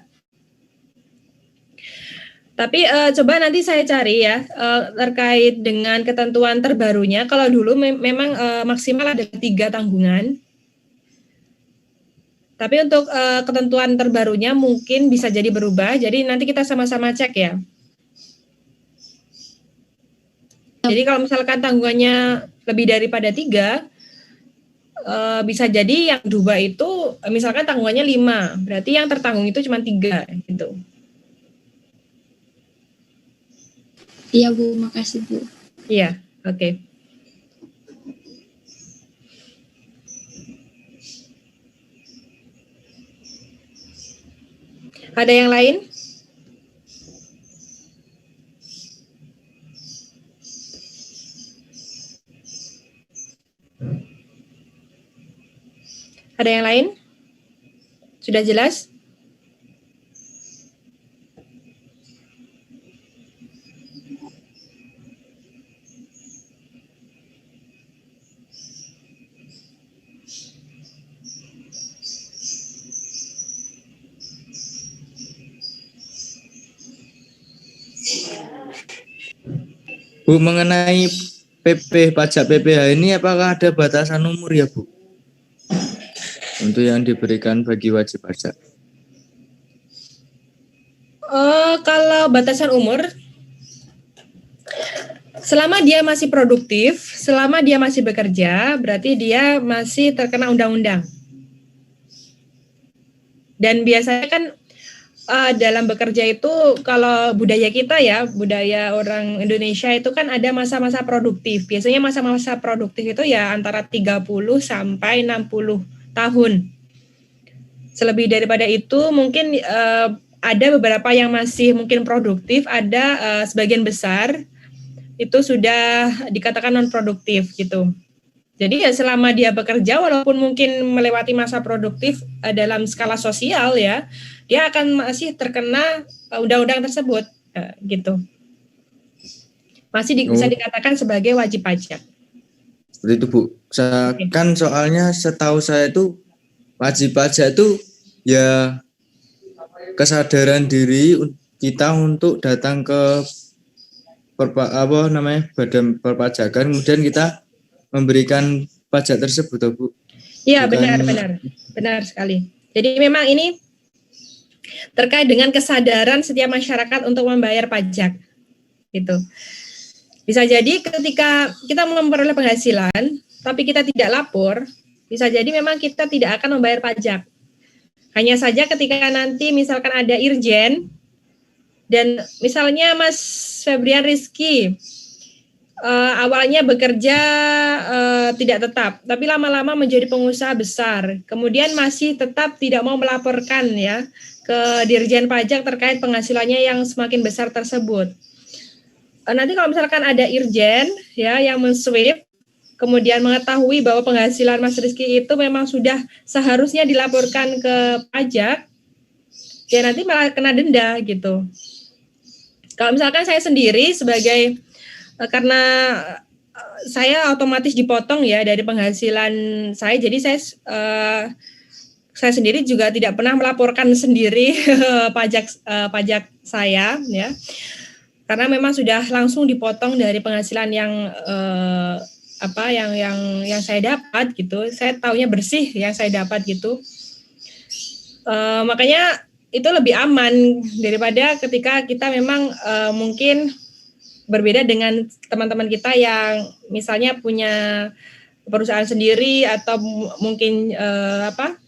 Tapi coba nanti saya cari ya terkait dengan ketentuan terbarunya. Kalau dulu memang maksimal ada 3 tanggungan. Tapi untuk ketentuan terbarunya mungkin bisa jadi berubah. Jadi nanti kita sama-sama cek ya. Jadi kalau misalkan tanggungannya lebih daripada 3, bisa jadi yang berubah itu misalkan tanggungannya 5. Berarti yang tertanggung itu cuma 3 gitu. Iya, Bu, makasih, Bu. Iya, oke. Ada yang lain? Ada yang lain? Sudah jelas? Bu, mengenai pajak PPh ini apakah ada batasan umur ya Bu? Untuk yang diberikan bagi wajib pajak. Kalau batasan umur, selama dia masih produktif, selama dia masih bekerja, berarti dia masih terkena undang-undang. Dan biasanya kan dalam bekerja itu, kalau budaya kita ya, budaya orang Indonesia itu kan ada masa-masa produktif. Biasanya masa-masa produktif itu ya antara 30 sampai 60 tahun. Selebih daripada itu mungkin ada beberapa yang masih mungkin produktif, ada sebagian besar itu sudah dikatakan non produktif gitu. Jadi ya selama dia bekerja walaupun mungkin melewati masa produktif dalam skala sosial ya, dia akan masih terkena undang-undang tersebut gitu. Masih bisa dikatakan sebagai wajib pajak. Seperti itu Bu. Kan soalnya setahu saya itu wajib pajak itu ya kesadaran diri kita untuk datang ke badan perpajakan, kemudian kita memberikan pajak tersebut, Bu. Iya, benar sekali. Jadi memang ini terkait dengan kesadaran setiap masyarakat untuk membayar pajak, gitu. Bisa jadi ketika kita memperoleh penghasilan, tapi kita tidak lapor, bisa jadi memang kita tidak akan membayar pajak. Hanya saja ketika nanti misalkan ada irjen, dan misalnya Mas Febrian Rizky, awalnya bekerja tidak tetap, tapi lama-lama menjadi pengusaha besar. Kemudian masih tetap tidak mau melaporkan ya ke Dirjen Pajak terkait penghasilannya yang semakin besar tersebut. Nanti kalau misalkan ada irjen ya yang mensweep, kemudian mengetahui bahwa penghasilan Mas Rizky itu memang sudah seharusnya dilaporkan ke pajak, ya nanti malah kena denda gitu. Kalau misalkan saya sendiri sebagai karena saya otomatis dipotong ya dari penghasilan saya, jadi saya sendiri juga tidak pernah melaporkan sendiri pajak saya ya, karena memang sudah langsung dipotong dari penghasilan yang saya dapat gitu. Saya taunya bersih yang saya dapat gitu. Makanya itu lebih aman daripada ketika kita memang mungkin berbeda dengan teman-teman kita yang misalnya punya perusahaan sendiri atau mungkin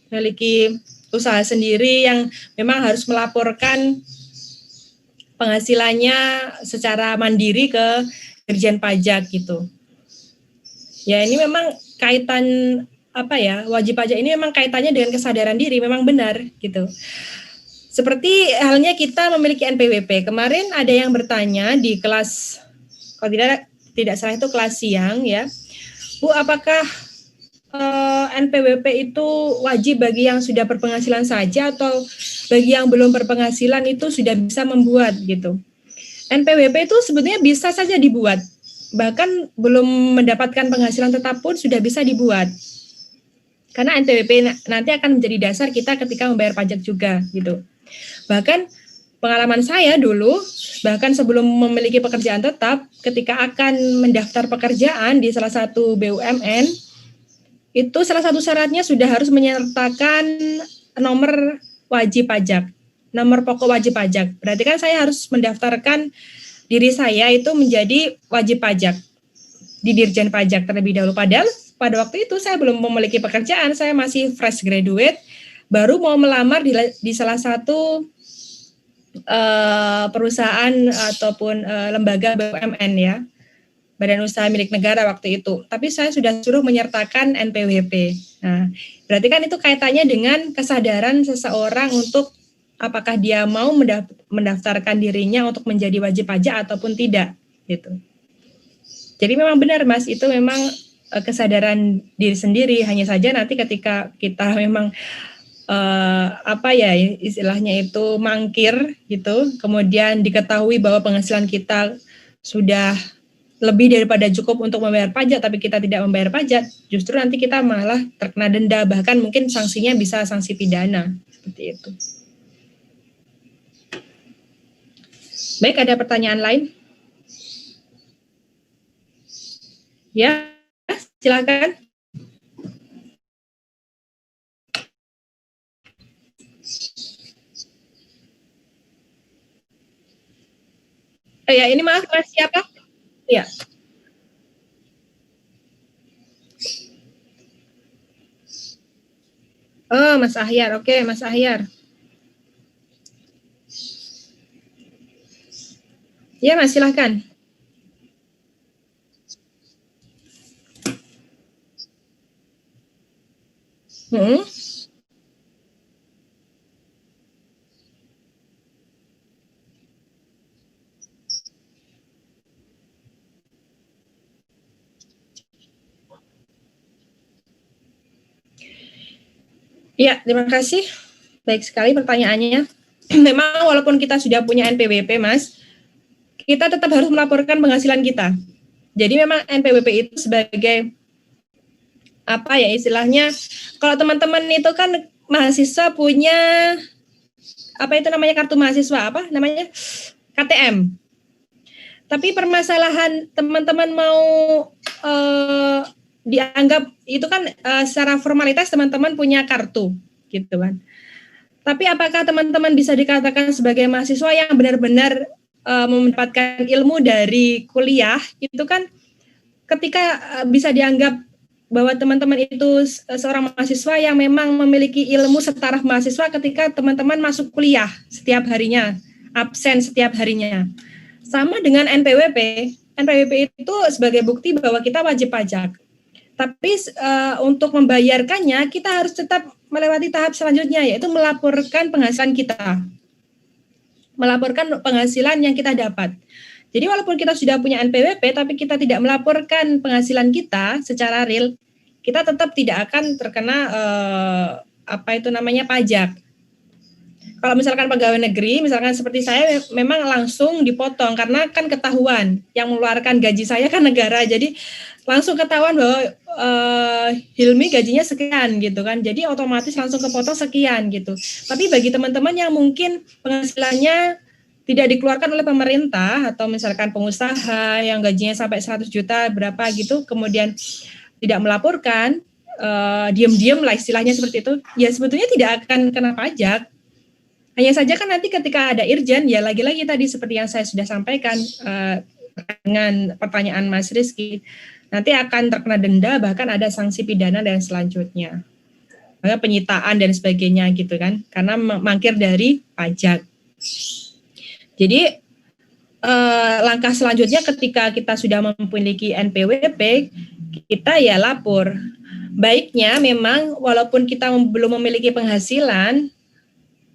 memiliki usaha sendiri yang memang harus melaporkan penghasilannya secara mandiri ke Dirjen Pajak gitu. Ya ini memang kaitan wajib pajak ini memang kaitannya dengan kesadaran diri, memang benar gitu. Seperti halnya kita memiliki NPWP. Kemarin ada yang bertanya di kelas, kalau tidak salah itu kelas siang ya, Bu, apakah NPWP itu wajib bagi yang sudah berpenghasilan saja atau bagi yang belum berpenghasilan itu sudah bisa membuat gitu? NPWP itu sebetulnya bisa saja dibuat, bahkan belum mendapatkan penghasilan tetap pun sudah bisa dibuat. Karena NPWP nanti akan menjadi dasar kita ketika membayar pajak juga gitu. Bahkan pengalaman saya dulu, bahkan sebelum memiliki pekerjaan tetap, ketika akan mendaftar pekerjaan di salah satu BUMN, itu salah satu syaratnya sudah harus menyertakan nomor wajib pajak, nomor pokok wajib pajak. Berarti kan saya harus mendaftarkan diri saya itu menjadi wajib pajak di Dirjen Pajak terlebih dahulu. Padahal pada waktu itu saya belum memiliki pekerjaan, saya masih fresh graduate, baru mau melamar di salah satu perusahaan ataupun lembaga BUMN ya, badan usaha milik negara waktu itu. Tapi saya sudah suruh menyertakan NPWP. Nah, berarti kan itu kaitannya dengan kesadaran seseorang untuk apakah dia mau mendaftarkan dirinya untuk menjadi wajib pajak ataupun tidak gitu. Jadi memang benar Mas, itu memang kesadaran diri sendiri. Hanya saja nanti ketika kita memang istilahnya itu mangkir gitu, kemudian diketahui bahwa penghasilan kita sudah lebih daripada cukup untuk membayar pajak, tapi kita tidak membayar pajak, justru nanti kita malah terkena denda, bahkan mungkin sanksinya bisa sanksi pidana seperti itu. Baik, ada pertanyaan lain? Ya, silakan. Ya, ini maaf Mas siapa? Ya. Oh, Mas Ahyar. Oke, Mas Ahyar. Ya, Mas, silakan. Hmm. Ya, terima kasih. Baik sekali pertanyaannya. Memang walaupun kita sudah punya NPWP, Mas, kita tetap harus melaporkan penghasilan kita. Jadi memang NPWP itu sebagai apa ya istilahnya, kalau teman-teman itu kan mahasiswa punya apa itu namanya kartu mahasiswa apa namanya KTM. Tapi permasalahan teman-teman mau dianggap itu kan secara formalitas teman-teman punya kartu gitu kan. Tapi apakah teman-teman bisa dikatakan sebagai mahasiswa yang benar-benar mendapatkan ilmu dari kuliah itu kan ketika bisa dianggap bahwa teman-teman itu seorang mahasiswa yang memang memiliki ilmu setaraf mahasiswa ketika teman-teman masuk kuliah setiap harinya, absen setiap harinya. Sama dengan NPWP. NPWP itu sebagai bukti bahwa kita wajib pajak. Tapi untuk membayarkannya kita harus tetap melewati tahap selanjutnya yaitu melaporkan penghasilan kita. Melaporkan penghasilan yang kita dapat. Jadi walaupun kita sudah punya NPWP tapi kita tidak melaporkan penghasilan kita secara real, kita tetap tidak akan terkena apa itu namanya pajak. Kalau misalkan pegawai negeri, misalkan seperti saya memang langsung dipotong karena kan ketahuan yang mengeluarkan gaji saya kan negara, jadi langsung ketahuan bahwa Hilmi gajinya sekian gitu kan, jadi otomatis langsung kepotong sekian gitu. Tapi bagi teman-teman yang mungkin penghasilannya tidak dikeluarkan oleh pemerintah atau misalkan pengusaha yang gajinya sampai 100 juta berapa gitu, kemudian tidak melaporkan, diam-diam lah istilahnya seperti itu, ya sebetulnya tidak akan kena pajak. Hanya saja kan nanti ketika ada irjen, ya lagi-lagi tadi seperti yang saya sudah sampaikan dengan pertanyaan Mas Rizky, nanti akan terkena denda, bahkan ada sanksi pidana dan selanjutnya. Penyitaan dan sebagainya gitu kan, karena mangkir dari pajak. Jadi langkah selanjutnya ketika kita sudah memiliki NPWP, kita ya lapor. Baiknya memang walaupun kita belum memiliki penghasilan,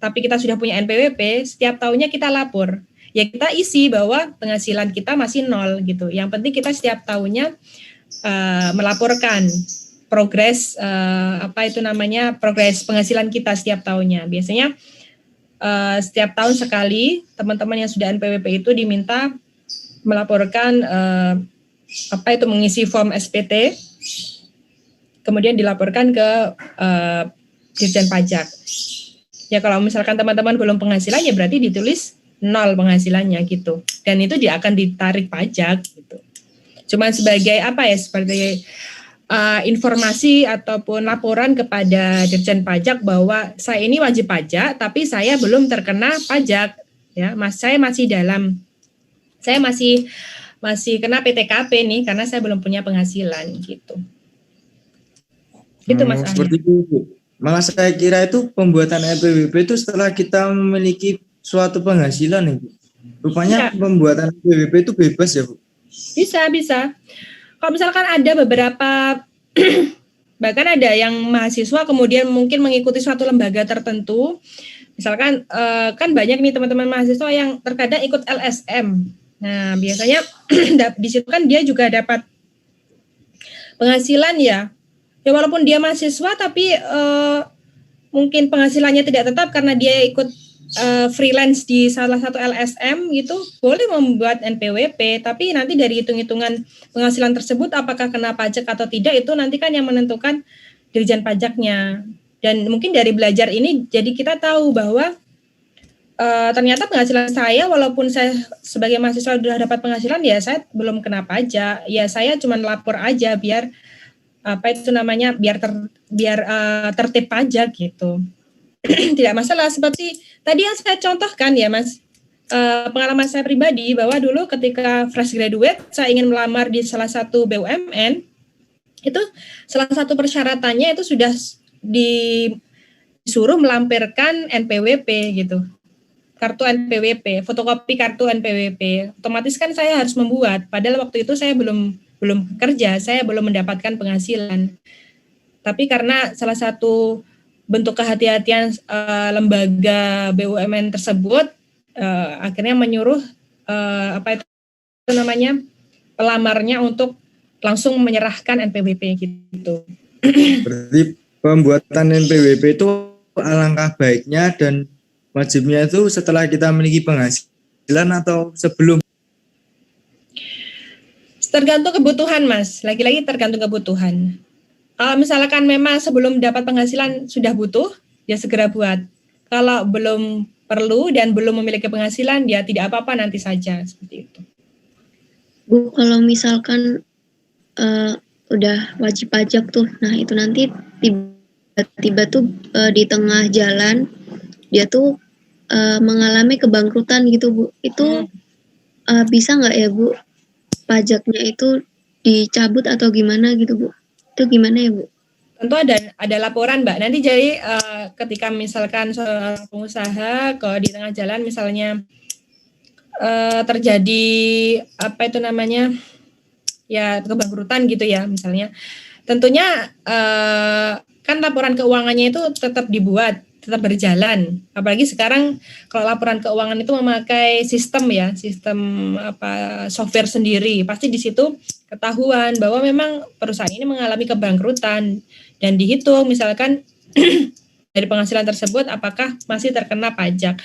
tapi kita sudah punya NPWP, setiap tahunnya kita lapor. Ya kita isi bahwa penghasilan kita masih nol gitu. Yang penting kita setiap tahunnya melaporkan progres apa itu namanya progres penghasilan kita setiap tahunnya. Biasanya setiap tahun sekali teman-teman yang sudah NPWP itu diminta melaporkan apa itu mengisi form SPT, kemudian dilaporkan ke Dirjen Pajak. Ya kalau misalkan teman-teman belum penghasilan ya berarti ditulis nol penghasilannya gitu. Dan itu dia akan ditarik pajak gitu. Cuma sebagai apa ya seperti informasi ataupun laporan kepada Dirjen Pajak bahwa saya ini wajib pajak tapi saya belum terkena pajak ya. Saya masih kena PTKP nih karena saya belum punya penghasilan gitu. Gitu Mas Ahli. Seperti itu, Bu. Malah saya kira itu pembuatan NPWP itu setelah kita memiliki suatu penghasilan nih, Bu. Rupanya pembuatan NPWP itu bebas ya, Bu? Bisa. Kalau misalkan ada beberapa, bahkan ada yang mahasiswa kemudian mungkin mengikuti suatu lembaga tertentu, misalkan kan banyak nih teman-teman mahasiswa yang terkadang ikut LSM. Nah biasanya di situ kan dia juga dapat penghasilan ya. Ya walaupun dia mahasiswa tapi mungkin penghasilannya tidak tetap karena dia ikut freelance di salah satu LSM gitu, boleh membuat NPWP, tapi nanti dari hitung-hitungan penghasilan tersebut apakah kena pajak atau tidak itu nanti kan yang menentukan Dirjen Pajaknya. Dan mungkin dari belajar ini jadi kita tahu bahwa ternyata penghasilan saya, walaupun saya sebagai mahasiswa sudah dapat penghasilan, ya saya belum kena pajak. Ya saya cuma lapor aja biar biar tertib pajak gitu. Tidak masalah, seperti tadi yang saya contohkan ya Mas. Pengalaman saya pribadi bahwa dulu ketika fresh graduate saya ingin melamar di salah satu BUMN, itu salah satu persyaratannya itu sudah disuruh melampirkan NPWP gitu. Kartu NPWP, fotokopi kartu NPWP. Otomatis kan saya harus membuat, padahal waktu itu saya belum kerja, saya belum mendapatkan penghasilan. Tapi karena salah satu bentuk kehati-hatian lembaga BUMN tersebut, akhirnya menyuruh pelamarnya untuk langsung menyerahkan NPWP gitu. Berarti pembuatan NPWP itu alangkah baiknya dan wajibnya itu setelah kita memiliki penghasilan atau sebelum? Tergantung kebutuhan, Mas. Lagi-lagi tergantung kebutuhan. Kalau misalkan memang sebelum dapat penghasilan sudah butuh, ya segera buat. Kalau belum perlu dan belum memiliki penghasilan, ya tidak apa-apa, nanti saja, seperti itu. Bu, kalau misalkan udah wajib pajak tuh, nah itu nanti tiba-tiba tuh di tengah jalan dia tuh mengalami kebangkrutan gitu Bu, itu bisa nggak ya Bu pajaknya itu dicabut atau gimana gitu Bu? Itu gimana ya Bu? Tentu ada laporan Mbak. Nanti jadi ketika misalkan seorang pengusaha kalau di tengah jalan misalnya terjadi ya kebangkrutan gitu ya misalnya, tentunya kan laporan keuangannya itu tetap dibuat, tetap berjalan. Apalagi sekarang kalau laporan keuangan itu memakai sistem software sendiri, pasti di situ ketahuan bahwa memang perusahaan ini mengalami kebangkrutan dan dihitung misalkan dari penghasilan tersebut apakah masih terkena pajak.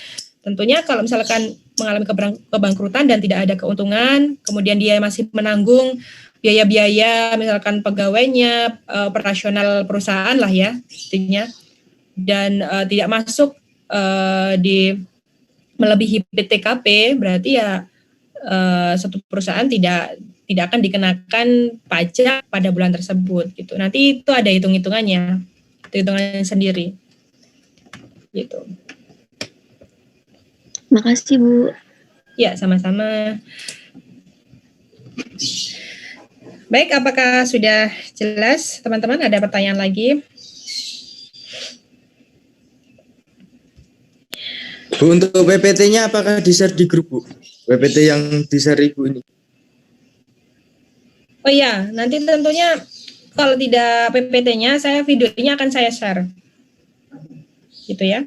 Tentunya kalau misalkan mengalami kebangkrutan dan tidak ada keuntungan, kemudian dia masih menanggung biaya-biaya misalkan pegawainya, operasional perusahaan lah ya intinya, dan tidak masuk di melebihi PTKP, berarti ya satu perusahaan tidak akan dikenakan pajak pada bulan tersebut gitu. Nanti itu ada hitungannya sendiri gitu. Makasih Bu. Ya, sama-sama. Baik, apakah sudah jelas teman-teman? Ada pertanyaan lagi? Bu, untuk PPT-nya apakah di-share di grup Bu? PPT yang di-share Ibu ini. Oh iya, nanti tentunya kalau tidak PPT-nya, videonya akan saya share. Gitu ya.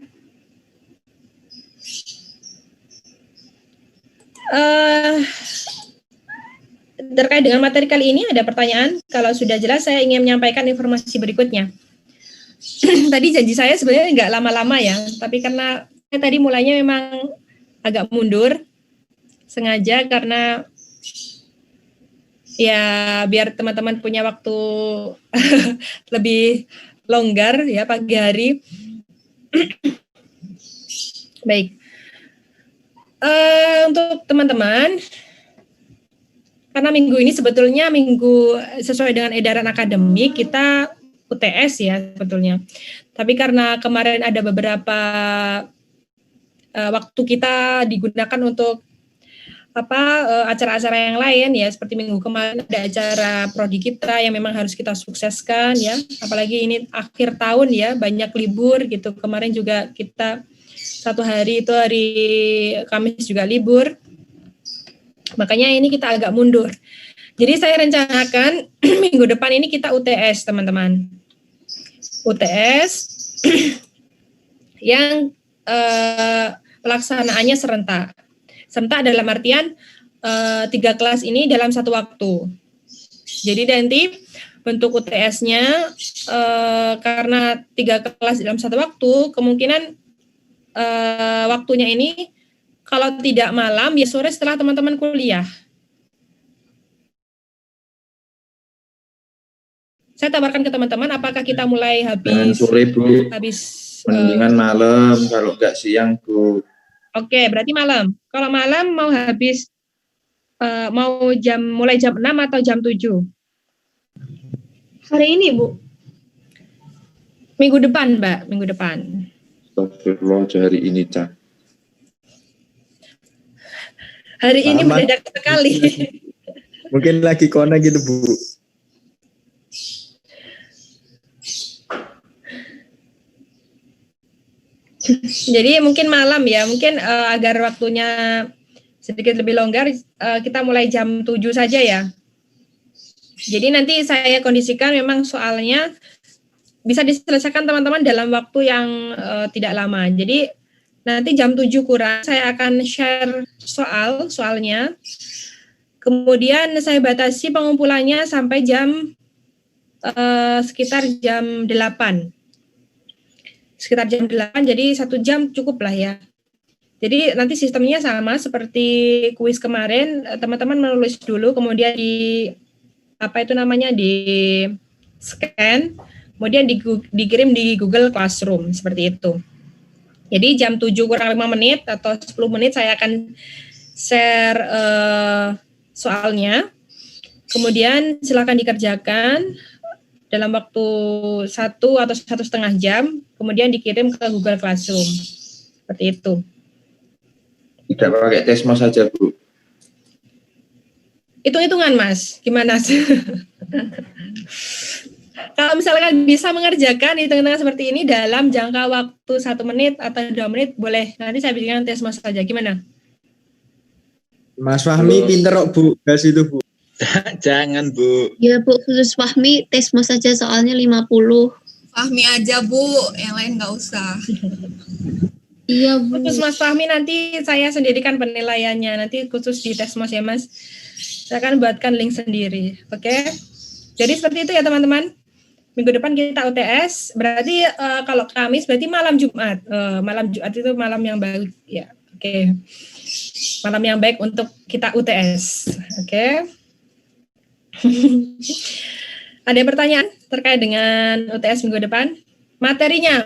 Terkait dengan materi kali ini ada pertanyaan. Kalau sudah jelas, saya ingin menyampaikan informasi berikutnya. Tadi janji saya sebenarnya nggak lama-lama ya, tapi karena saya tadi mulainya memang agak mundur, sengaja karena ya biar teman-teman punya waktu lebih longgar ya pagi hari. Baik. Untuk teman-teman, karena minggu ini sebetulnya minggu sesuai dengan edaran akademik kita UTS ya sebetulnya. Tapi karena kemarin ada beberapa waktu kita digunakan untuk acara-acara yang lain ya, seperti minggu kemarin ada acara prodi kita yang memang harus kita sukseskan ya. Apalagi ini akhir tahun ya, banyak libur gitu. Kemarin juga kita satu hari itu hari Kamis juga libur. Makanya ini kita agak mundur. Jadi saya rencanakan minggu depan ini kita UTS, teman-teman. UTS yang pelaksanaannya serentak. Serentak dalam artian 3 kelas ini dalam satu waktu. Jadi nanti bentuk UTS-nya karena 3 kelas dalam satu waktu, kemungkinan waktunya ini kalau tidak malam, ya sore setelah teman-teman kuliah. Saya tawarkan ke teman-teman, apakah kita mulai habis sore Bu, habis mendingan malam kalau nggak siang Bu. Oke, berarti malam. Kalau malam mau habis mau mulai jam 6 atau jam 7? Hari ini, Bu. Minggu depan, Mbak, minggu depan. Astagfirullah, hari ini, Cak. Hari ini Lama. mendadak sekali. Mungkin lagi connect gitu, Bu. Jadi mungkin malam ya, mungkin agar waktunya sedikit lebih longgar, kita mulai jam 7 saja ya. Jadi nanti saya kondisikan memang soalnya bisa diselesaikan teman-teman dalam waktu yang tidak lama. Jadi nanti jam 7 kurang saya akan share soalnya. Kemudian saya batasi pengumpulannya sampai jam sekitar jam 8. Sekitar jam 8, jadi 1 jam cukup lah ya. Jadi nanti sistemnya sama seperti kuis kemarin, teman-teman menulis dulu, kemudian di di scan, kemudian dikirim di Google Classroom, seperti itu. Jadi jam 7 kurang 5 menit atau 10 menit saya akan share soalnya, kemudian silakan dikerjakan dalam waktu 1 atau 1,5 jam, kemudian dikirim ke Google Classroom, seperti itu. Tidak pakai Tesma saja, Bu. Hitung-hitungan, Mas. Gimana? Kalau misalkan bisa mengerjakan hitung-hitungan seperti ini dalam jangka waktu 1 menit atau 2 menit, boleh. Nanti saya bikinkan Tesma saja. Gimana? Mas Fahmi pinter kok, Bu. Gas itu, Bu. Jangan, Bu. Ya, Bu, khusus Fahmi Tesma saja soalnya 50. Fahmi aja, Bu. Yang lain nggak usah. Iya, Bu. Khusus Mas Fahmi nanti saya sendirikan penilaiannya. Nanti khusus di Tesmos ya, Mas. Saya akan buatkan link sendiri. Oke? Jadi seperti itu ya, teman-teman. Minggu depan kita UTS. Berarti kalau Kamis berarti malam Jumat. Malam Jumat itu malam yang baik ya. Oke. Malam yang baik untuk kita UTS. Oke. Ada pertanyaan terkait dengan UTS minggu depan? Materinya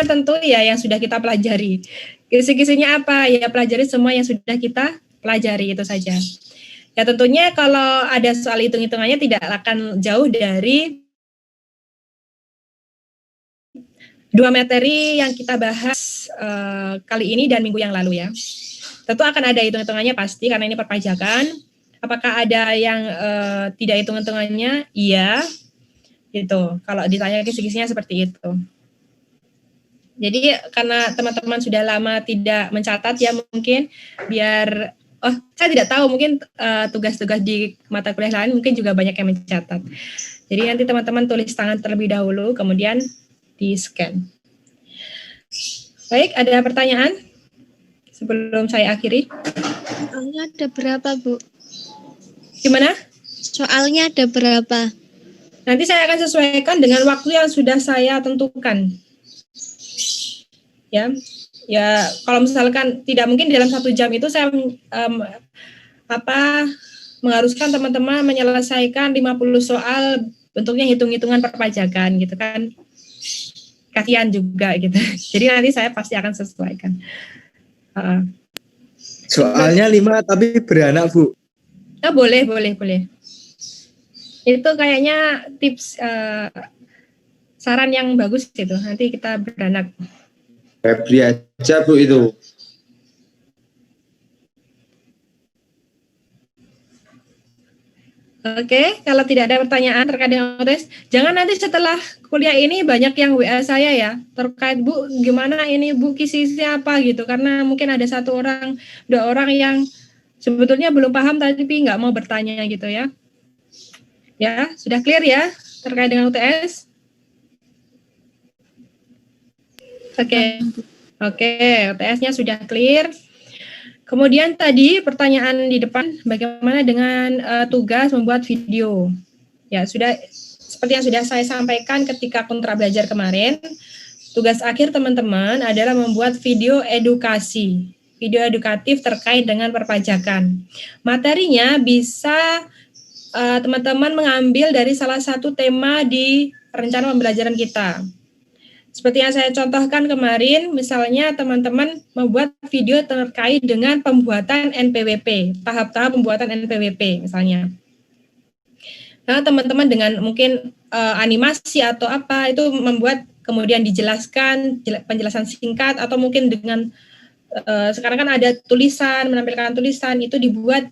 tentu ya yang sudah kita pelajari. Kisi-kisinya apa? Ya pelajari semua yang sudah kita pelajari, itu saja. Ya tentunya kalau ada soal hitung-hitungannya tidak akan jauh dari 2 materi yang kita bahas kali ini dan minggu yang lalu ya. Tentu akan ada hitung-hitungannya pasti karena ini perpajakan. Apakah ada yang tidak hitung-hitungannya? Iya. Gitu. Kalau ditanya kisi-kisinya seperti itu. Jadi karena teman-teman sudah lama tidak mencatat ya mungkin biar saya tidak tahu mungkin tugas-tugas di mata kuliah lain mungkin juga banyak yang mencatat. Jadi nanti teman-teman tulis tangan terlebih dahulu kemudian di-scan. Baik, ada pertanyaan sebelum saya akhiri? Soalnya ada berapa, Bu? Gimana? Soalnya ada berapa? Nanti saya akan sesuaikan dengan waktu yang sudah saya tentukan. Ya, kalau misalkan tidak mungkin dalam 1 jam itu saya mengharuskan teman-teman menyelesaikan 50 soal bentuknya hitung-hitungan perpajakan gitu kan. Kasihan juga gitu. Jadi nanti saya pasti akan sesuaikan. Soalnya 5 tapi beranak, Bu. Boleh. Itu kayaknya tips saran yang bagus itu. Nanti kita beranak. Febri aja, Bu, itu. Oke, kalau tidak ada pertanyaan terkait dengan UTS, jangan nanti setelah kuliah ini banyak yang WA saya ya, terkait Bu, gimana ini Bu kisisnya apa gitu, karena mungkin ada 1 orang, 2 orang yang sebetulnya belum paham tapi nggak mau bertanya gitu ya. Ya, sudah clear ya terkait dengan UTS? Oke, UTS-nya sudah clear. Kemudian tadi pertanyaan di depan, bagaimana dengan tugas membuat video? Ya, sudah seperti yang sudah saya sampaikan ketika kontra belajar kemarin, tugas akhir teman-teman adalah membuat video edukasi, video edukatif terkait dengan perpajakan. Materinya bisa teman-teman mengambil dari salah satu tema di rencana pembelajaran kita. Seperti yang saya contohkan kemarin, misalnya teman-teman membuat video terkait dengan pembuatan NPWP, tahap-tahap pembuatan NPWP misalnya. Nah, teman-teman dengan mungkin animasi atau apa itu membuat kemudian dijelaskan penjelasan singkat atau mungkin dengan sekarang kan ada tulisan, menampilkan tulisan itu dibuat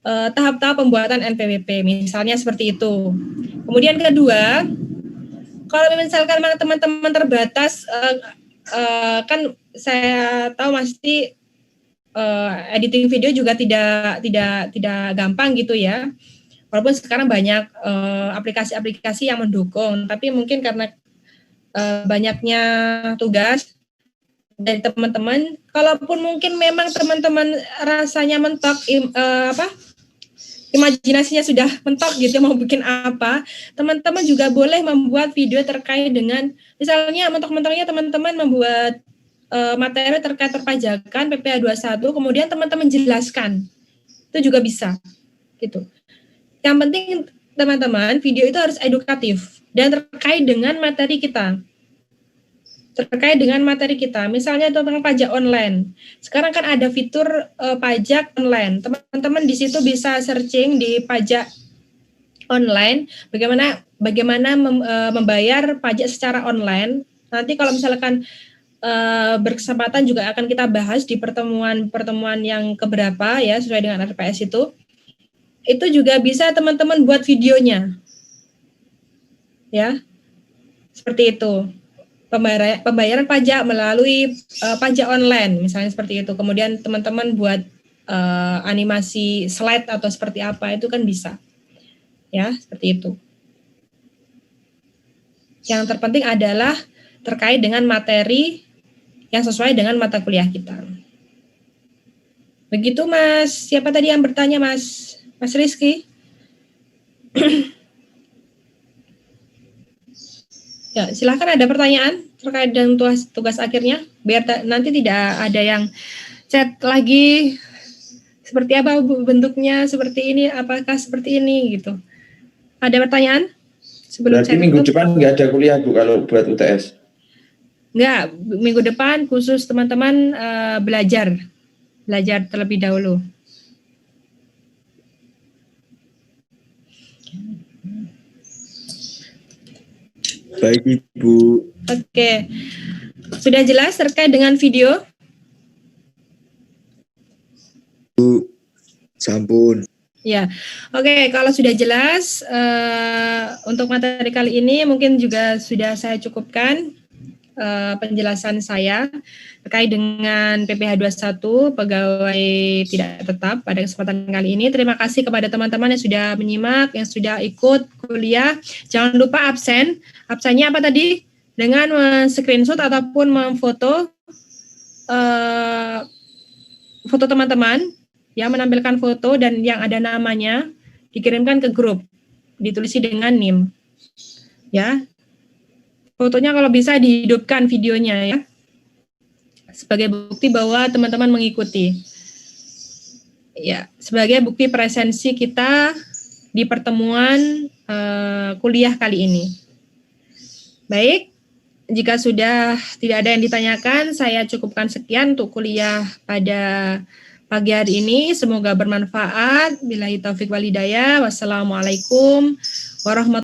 tahap-tahap pembuatan NPWP misalnya seperti itu. Kemudian kedua, kalau misalkan teman-teman terbatas, kan saya tahu pasti editing video juga tidak gampang gitu ya. Walaupun sekarang banyak aplikasi-aplikasi yang mendukung, tapi mungkin karena banyaknya tugas dari teman-teman, kalaupun mungkin memang teman-teman rasanya mentok, imajinasinya sudah mentok gitu mau bikin apa, teman-teman juga boleh membuat video terkait dengan misalnya mentok-mentoknya teman-teman membuat materi terkait perpajakan PPh 21 kemudian teman-teman jelaskan. Itu juga bisa. Gitu. Yang penting teman-teman video itu harus edukatif dan terkait dengan materi kita. Misalnya tentang pajak online. Sekarang kan ada fitur pajak online. Teman-teman di situ bisa searching di pajak online, bagaimana membayar pajak secara online. Nanti kalau misalkan berkesempatan juga akan kita bahas di pertemuan yang keberapa ya sesuai dengan RPS itu. Itu juga bisa teman-teman buat videonya. Ya. Seperti itu. Pembayaran pajak melalui pajak online misalnya seperti itu. Kemudian teman-teman buat animasi slide atau seperti apa itu kan bisa. Ya, seperti itu. Yang terpenting adalah terkait dengan materi yang sesuai dengan mata kuliah kita. Begitu Mas. Siapa tadi yang bertanya Mas? Mas Rizky? Ya, silakan ada pertanyaan terkait dengan tugas akhirnya, biar nanti tidak ada yang chat lagi seperti apa bentuknya, seperti ini, apakah seperti ini gitu. Ada pertanyaan? Berarti minggu depan nggak ada kuliah Bu kalau buat UTS? Nggak, minggu depan khusus teman-teman belajar terlebih dahulu. Baik Ibu. Oke. Sudah jelas terkait dengan video? Bu, sampun. Ya, oke. Kalau sudah jelas untuk materi kali ini mungkin juga sudah saya cukupkan penjelasan saya terkait dengan PPh 21 pegawai tidak tetap pada kesempatan kali ini. Terima kasih kepada teman-teman yang sudah menyimak, yang sudah ikut kuliah. Jangan lupa absen. Absennya apa tadi? Dengan screenshot ataupun memfoto foto teman-teman yang menampilkan foto dan yang ada namanya dikirimkan ke grup, ditulisi dengan NIM. Ya. Fotonya kalau bisa dihidupkan videonya ya. Sebagai bukti bahwa teman-teman mengikuti. Ya, sebagai bukti presensi kita di pertemuan kuliah kali ini. Baik, jika sudah tidak ada yang ditanyakan, saya cukupkan sekian untuk kuliah pada pagi hari ini. Semoga bermanfaat. Billahi taufik wal hidayah. Wassalamualaikum warahmatullahi wabarakatuh.